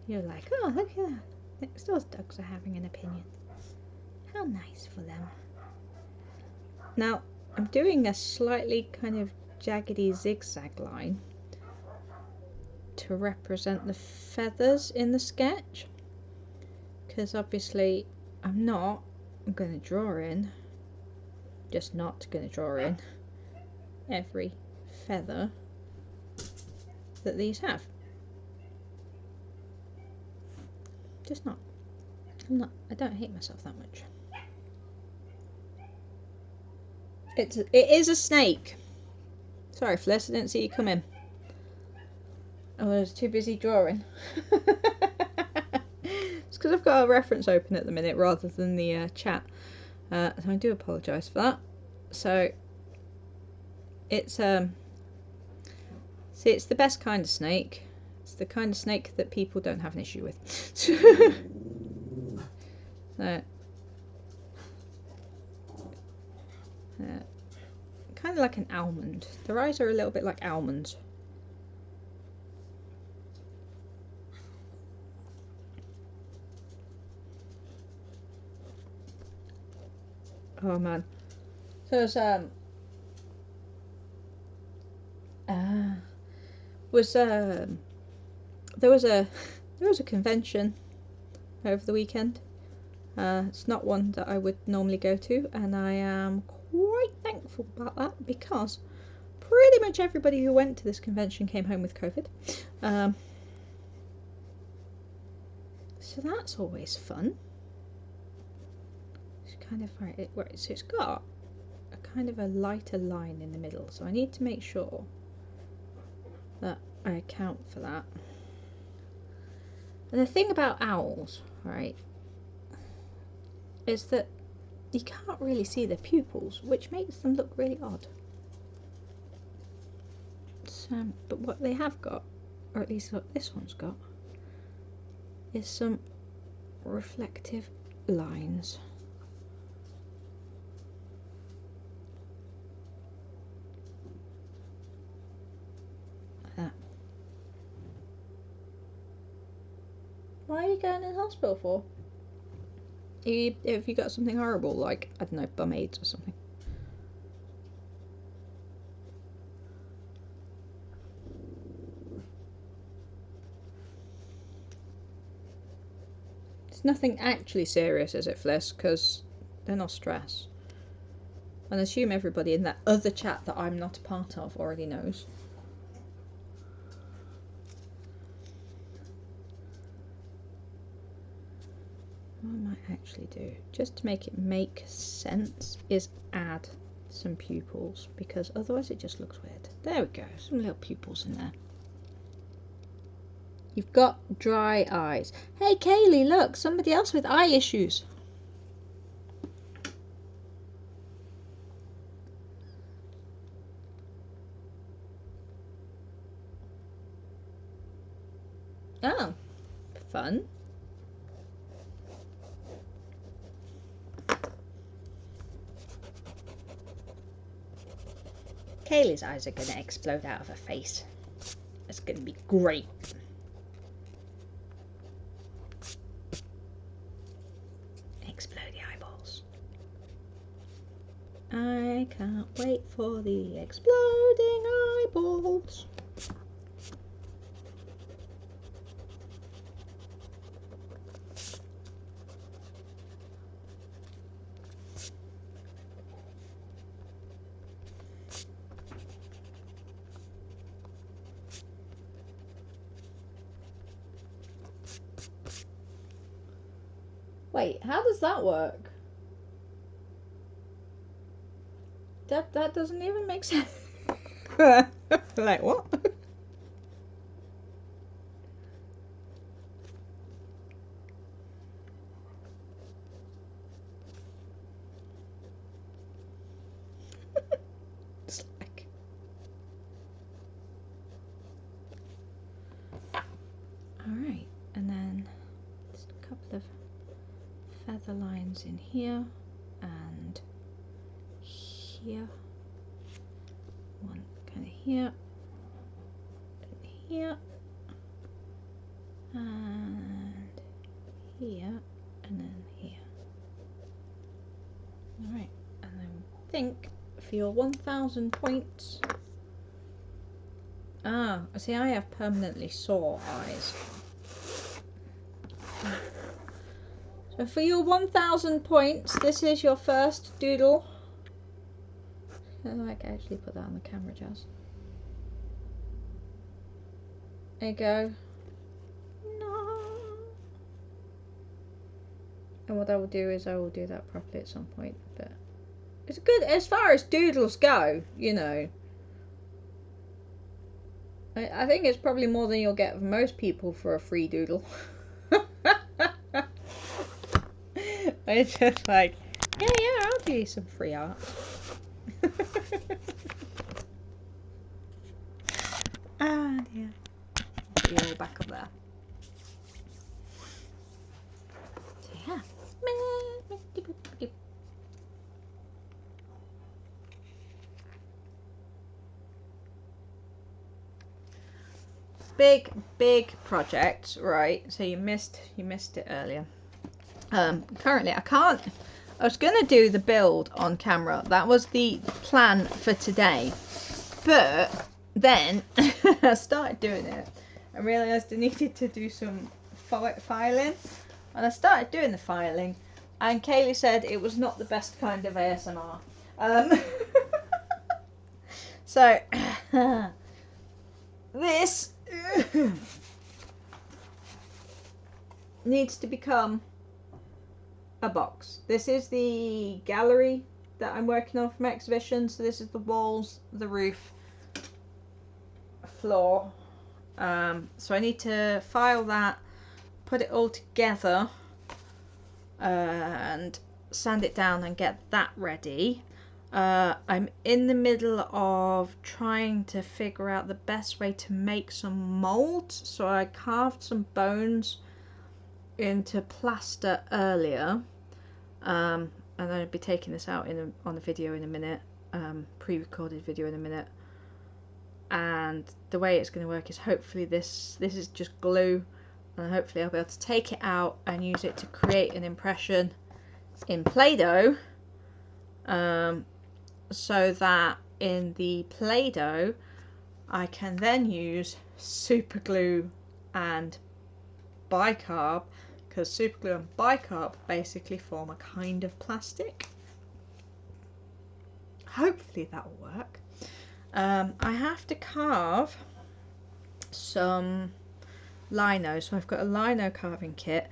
You're like, oh, look at that. Next door's dogs are having an opinion. How nice for them. Now, I'm doing a slightly kind of jaggedy zigzag line to represent the feathers in the sketch, because obviously I'm going to draw in just not going to draw in every feather that these have. Just not. I don't hate myself that much. It is a snake. Sorry, Fliss, I didn't see you come in. I was too busy drawing. It's because I've got a reference open at the minute rather than the chat. So I do apologise for that. So it's see, it's the best kind of snake. It's the kind of snake that people don't have an issue with. So, kind of like an almond. Their eyes are a little bit like almonds. Oh man. So it's, there was a convention over the weekend. It's not one that I would normally go to, and I am quite thankful about that because pretty much everybody who went to this convention came home with COVID. So that's always fun. It's kind of right. So it's got a kind of a lighter line in the middle, so I need to make sure that I account for that. And the thing about owls, right, is that you can't really see their pupils, which makes them look really odd. So, but what they have got, or at least what this one's got, is some reflective lines. Like that. Why are you going in hospital for? Have you got something horrible, like, I don't know, bum AIDS or something? It's nothing actually serious, is it, Fliss? Because they're not stress. And I assume everybody in that other chat that I'm not a part of already knows. What I might actually do, just to make it make sense, is add some pupils, because otherwise it just looks weird. There we go, some little pupils in there. You've got dry eyes. Hey Kaylee, look, somebody else with eye issues. Oh, fun. Kaylee's eyes are going to explode out of her face. It's going to be great. Explodey eyeballs. I can't wait for the exploding eyeballs. Wait, how does that work? That doesn't even make sense. Like what? It's like... Alright, and then just a couple of feather lines in here and here. One kind of here, and here, and here, and then here. Alright, and then I think for your 1,000 points... Ah, see, I have permanently sore eyes. So for your 1,000 points, this is your first doodle. I might actually put that on the camera, Jazz. There you go. No. And what I will do is I will do that properly at some point. But it's good as far as doodles go, you know. I think it's probably more than you'll get of most people for a free doodle. It's just like, yeah, I'll do you some free art. Ah, dear. Put you all back up there. So, yeah. Big project, right? So you missed it earlier. Currently I was gonna do the build on camera. That was the plan for today, but then I started doing it and realised I needed to do some filing, and I started doing the filing, and Kaylee said it was not the best kind of ASMR. So this needs to become a box. This is the gallery that I'm working on from exhibition. So this is the walls, the roof, floor. So I need to file that, put it all together, and sand it down and get that ready. I'm in the middle of trying to figure out the best way to make some molds. So I carved some bones into plaster earlier, and I'll be taking this out on the video in a minute, pre-recorded video in a minute. And the way it's going to work is hopefully this is just glue, and hopefully I'll be able to take it out and use it to create an impression in Play-Doh, so that in the Play-Doh I can then use super glue and bicarb, because super glue and bicarb basically form a kind of plastic. Hopefully that will work. I have to carve some lino, so I've got a lino carving kit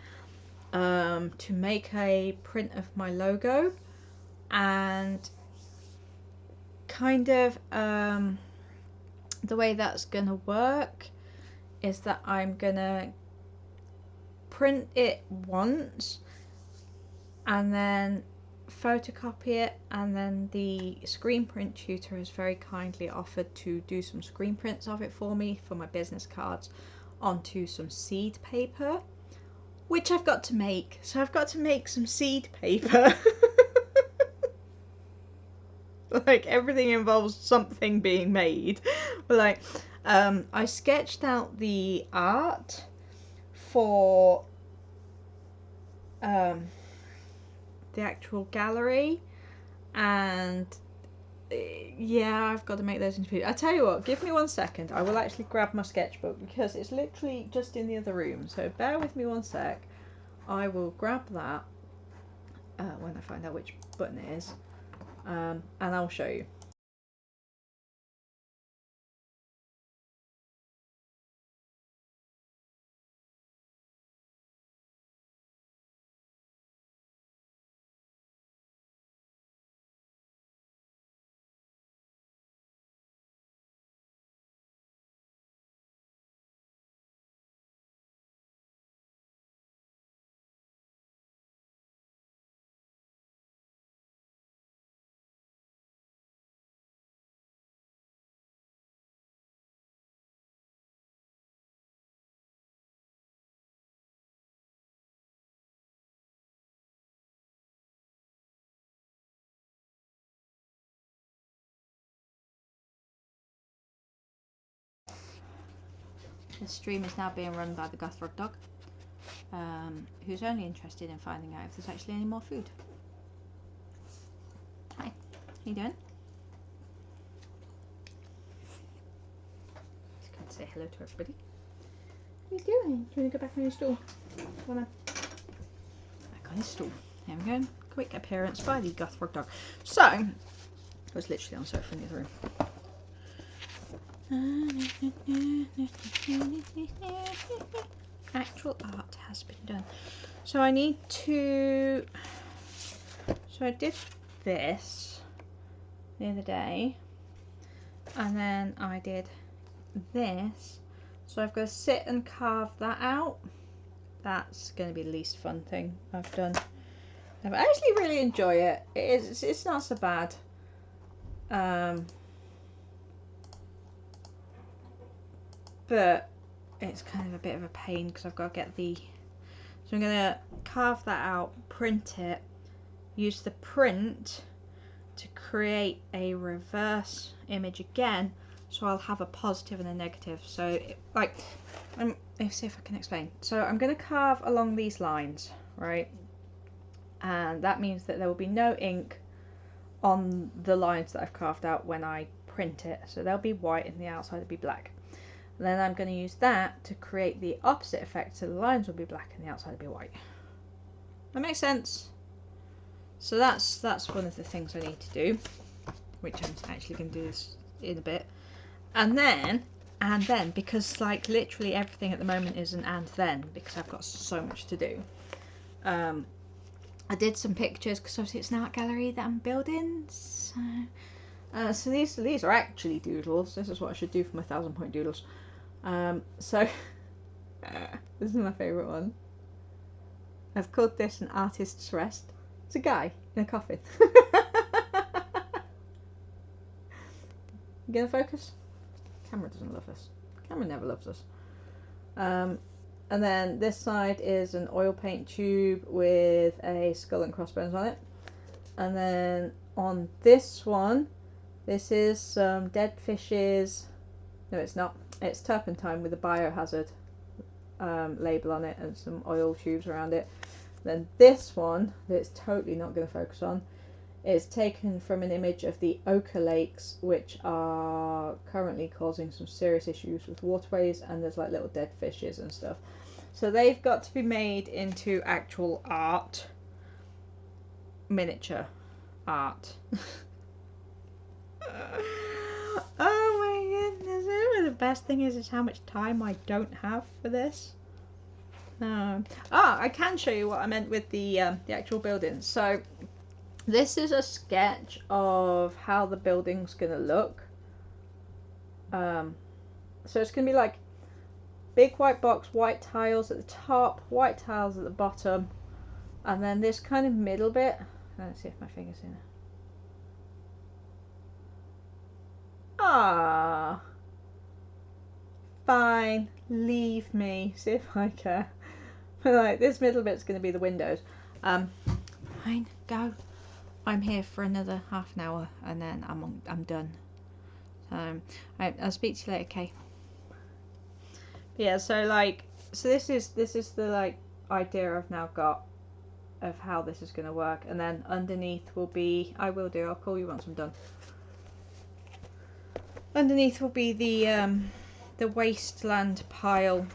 to make a print of my logo, and kind of the way that's gonna work is that I'm gonna print it once and then photocopy it, and then the screen print tutor has very kindly offered to do some screen prints of it for me for my business cards onto some seed paper, which I've got to make. So I've got to make some seed paper. Like, everything involves something being made. Like, I sketched out the art for the actual gallery, and yeah, I've got to make those into pieces. I tell you what, give me 1 second. I will actually grab my sketchbook because it's literally just in the other room. So bear with me 1 sec. I will grab that when I find out which button it is, and I'll show you. The stream is now being run by the Gothrock dog, who's only interested in finding out if there's actually any more food. Hi, how you doing? Just come say hello to everybody. What are you doing? Do you want to go back on your stool? Back on his stool. There we go. Quick appearance by the Gothrock dog. So, I was literally on the sofa in the other room. Actual art has been done. So I need to... So I did this the other day. And then I did this. So I've got to sit and carve that out. That's going to be the least fun thing I've done. I actually really enjoy it. It's not so bad. But it's kind of a bit of a pain because I've got to get the... So I'm going to carve that out, print it, use the print to create a reverse image again, so I'll have a positive and a negative. So let's see if I can explain. So I'm going to carve along these lines, right? And that means that there will be no ink on the lines that I've carved out when I print it. So they'll be white and the outside will be black. And then I'm going to use that to create the opposite effect, so the lines will be black and the outside will be white. That makes sense? So that's one of the things I need to do, which I'm actually going to do this in a bit. And then, because like literally everything at the moment is an and then, because I've got so much to do. I did some pictures, because obviously it's an art gallery that I'm building. So these are actually doodles. This is what I should do for my 1,000-point doodles. This is my favourite one. I've called this an artist's rest. It's a guy in a coffin. You gonna focus? Camera doesn't love us. Camera never loves us. And then this side is an oil paint tube with a skull and crossbones on it. And then on this one, this is some dead fishes. No, it's not. It's turpentine with a biohazard label on it and some oil tubes around it. Then this one, that it's totally not going to focus on, is taken from an image of the Ochre Lakes, which are currently causing some serious issues with waterways, and there's like little dead fishes and stuff. So they've got to be made into actual art, miniature art. Oh my goodness, the best thing is how much time I don't have for this. I can show you what I meant with the actual building. So this is a sketch of how the building's gonna look. So it's gonna be like big white box, white tiles at the top, white tiles at the bottom, and then this kind of middle bit. Let's see if my finger's in it. Ah, fine, leave me, see if I care. But like this middle bit's going to be the windows. Fine, go. I'm here for another half an hour and then I'm done. I'll speak to you later, Kay. But yeah, so this is the like idea I've now got of how this is going to work, and then underneath will be I'll call you once I'm done. Underneath will be the wasteland pile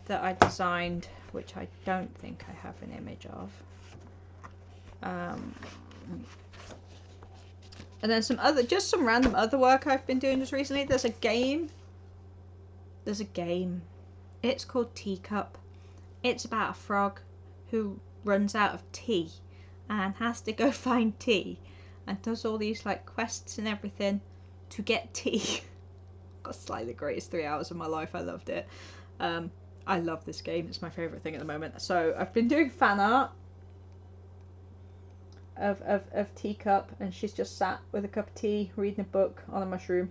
that I designed, which I don't think I have an image of. And then some random other work I've been doing just recently. There's a game. It's called Teacup. It's about a frog who runs out of tea and has to go find tea and does all these like quests and everything to get tea. Got like the greatest 3 hours of my life. I loved it. I love this game. It's my favourite thing at the moment. So I've been doing fan art of Teacup, and she's just sat with a cup of tea reading a book on a mushroom.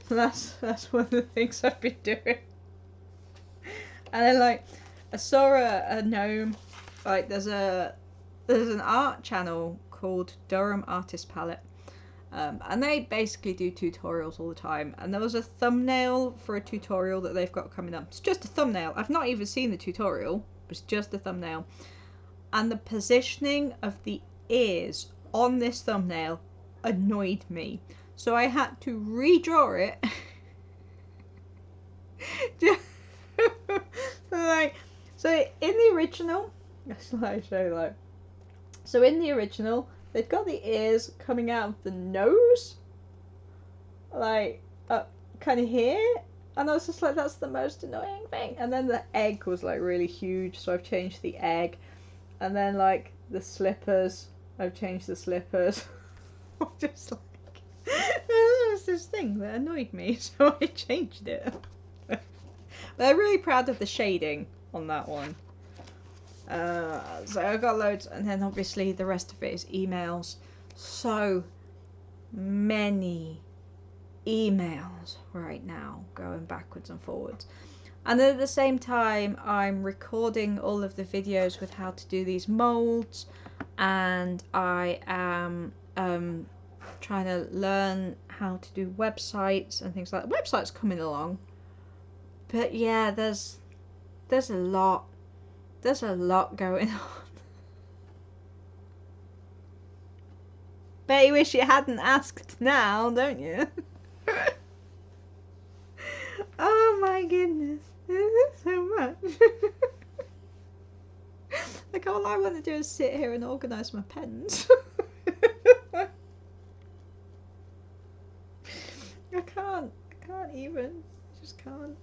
So that's one of the things I've been doing. And then like I saw a gnome. Like there's an art channel called Durham Artist Palette. And they basically do tutorials all the time, and there was a thumbnail for a tutorial that they've got coming up. It's just a thumbnail. I've not even seen the tutorial, it's just a thumbnail, and the positioning of the ears on this thumbnail annoyed me, so I had to redraw it. So in the original, so in the original they've got the ears coming out of the nose, like up kind of here, and I was just like, that's the most annoying thing. And then the egg was like really huge, so I've changed the egg. And then like the slippers, I've changed the slippers. Just like, there was this thing that annoyed me, so I changed it. But I'm really proud of the shading on that one. So I got loads, and then obviously the rest of it is emails. So many emails right now, going backwards and forwards. And at the same time, I'm recording all of the videos with how to do these molds, and I am trying to learn how to do websites and things like that. Websites coming along, but yeah, there's a lot going on. Bet you wish you hadn't asked now, don't you? Oh my goodness, this is so much. Like, all I want to do is sit here and organise my pens. I can't even. I just can't.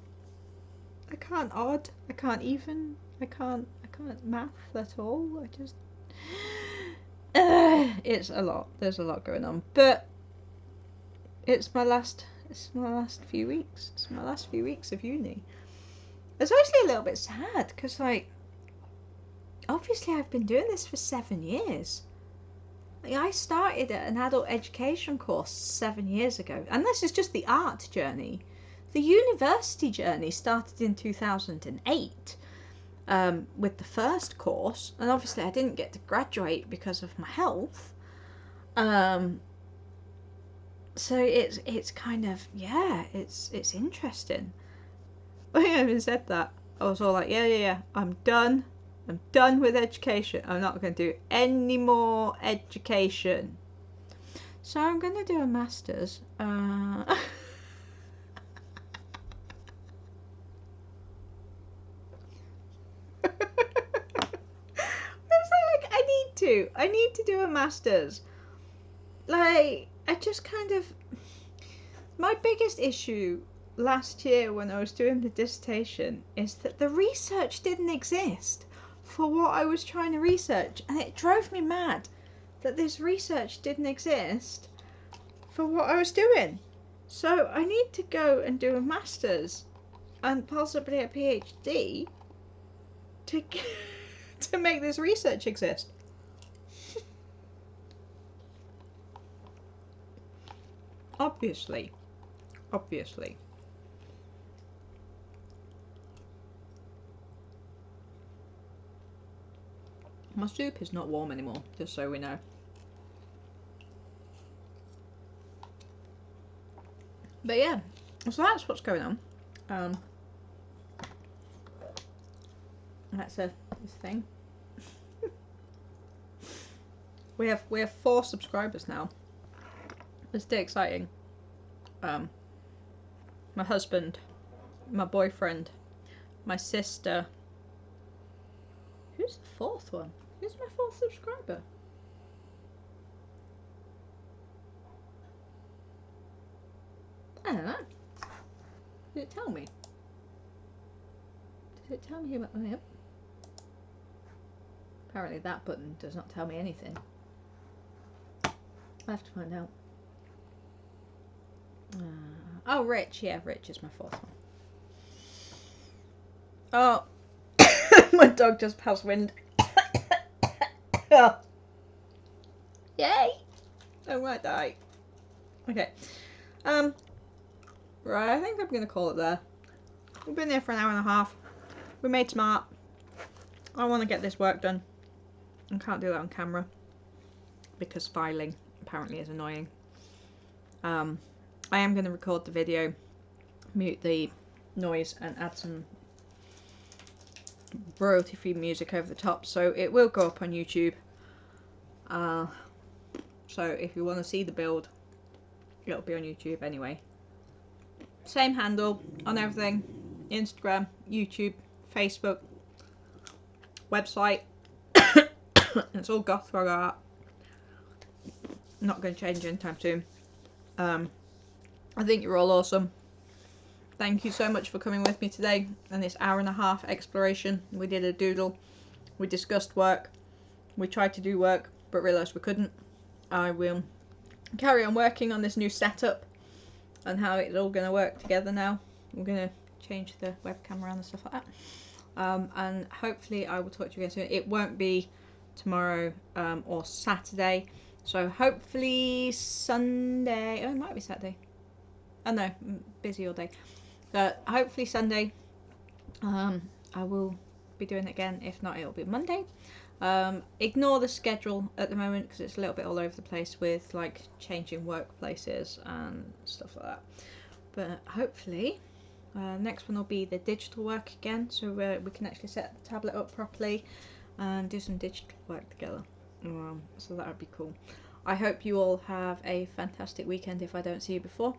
I can't odd. I can't even. I can't math at all. I just. It's a lot. There's a lot going on, but it's my last few weeks. It's my last few weeks of uni. It's actually a little bit sad because, like, obviously I've been doing this for 7 years. Like, I started at an adult education course 7 years ago, and this is just the art journey. The university journey started in 2008 with the first course, and obviously I didn't get to graduate because of my health. So it's kind of, yeah, it's interesting. I even said that. I was all like, yeah, I'm done with education. I'm not going to do any more education. So I'm going to do a master's. Like, I need to do a master's. Like, I just kind of, my biggest issue last year when I was doing the dissertation is that the research didn't exist for what I was trying to research, and it drove me mad that this research didn't exist for what I was doing. So I need to go and do a master's and possibly a PhD to to make this research exist. Obviously. My soup is not warm anymore, just so we know. But yeah, so that's what's going on. That's this thing. we have 4 subscribers now. It's still exciting. My husband, my boyfriend, my sister. Who's the 4th one? Who's my 4th subscriber? I don't know. Did it tell me? Did it tell me who? Oh, yep. Apparently that button does not tell me anything. I have to find out. Oh, Rich. Yeah, Rich is my 4th one. Oh, my dog just passed wind. Oh. Yay! I might die. Okay. Right, I think I'm gonna call it there. We've been here for an hour and a half. We made some art. I want to get this work done. I can't do that on camera because filing apparently is annoying. I am going to record the video, mute the noise, and add some royalty-free music over the top, so it will go up on YouTube. So if you want to see the build, it'll be on YouTube anyway. Same handle on everything: Instagram, YouTube, Facebook, website. It's all Goth Frog Art. not going to change anytime soon. I think you're all awesome. Thank you so much for coming with me today on this hour-and-a-half exploration. We did a doodle. We discussed work. We tried to do work, but realised we couldn't. I will carry on working on this new setup and how it's all going to work together now. I'm going to change the webcam around and stuff like that. And hopefully I will talk to you again soon. It won't be tomorrow or Saturday. So hopefully Sunday. Oh, it might be Saturday. Oh no, I'm busy all day. But hopefully Sunday I will be doing it again. If not, it'll be Monday. Ignore the schedule at the moment because it's a little bit all over the place with like changing workplaces and stuff like that. But hopefully next one will be the digital work again, so we can actually set the tablet up properly and do some digital work together. So that would be cool. I hope you all have a fantastic weekend if I don't see you before.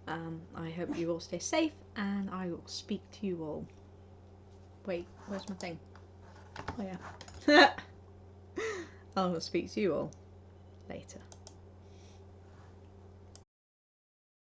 I hope you all stay safe, and I will speak to you all. Wait, where's my thing? Oh yeah. I will speak to you all later.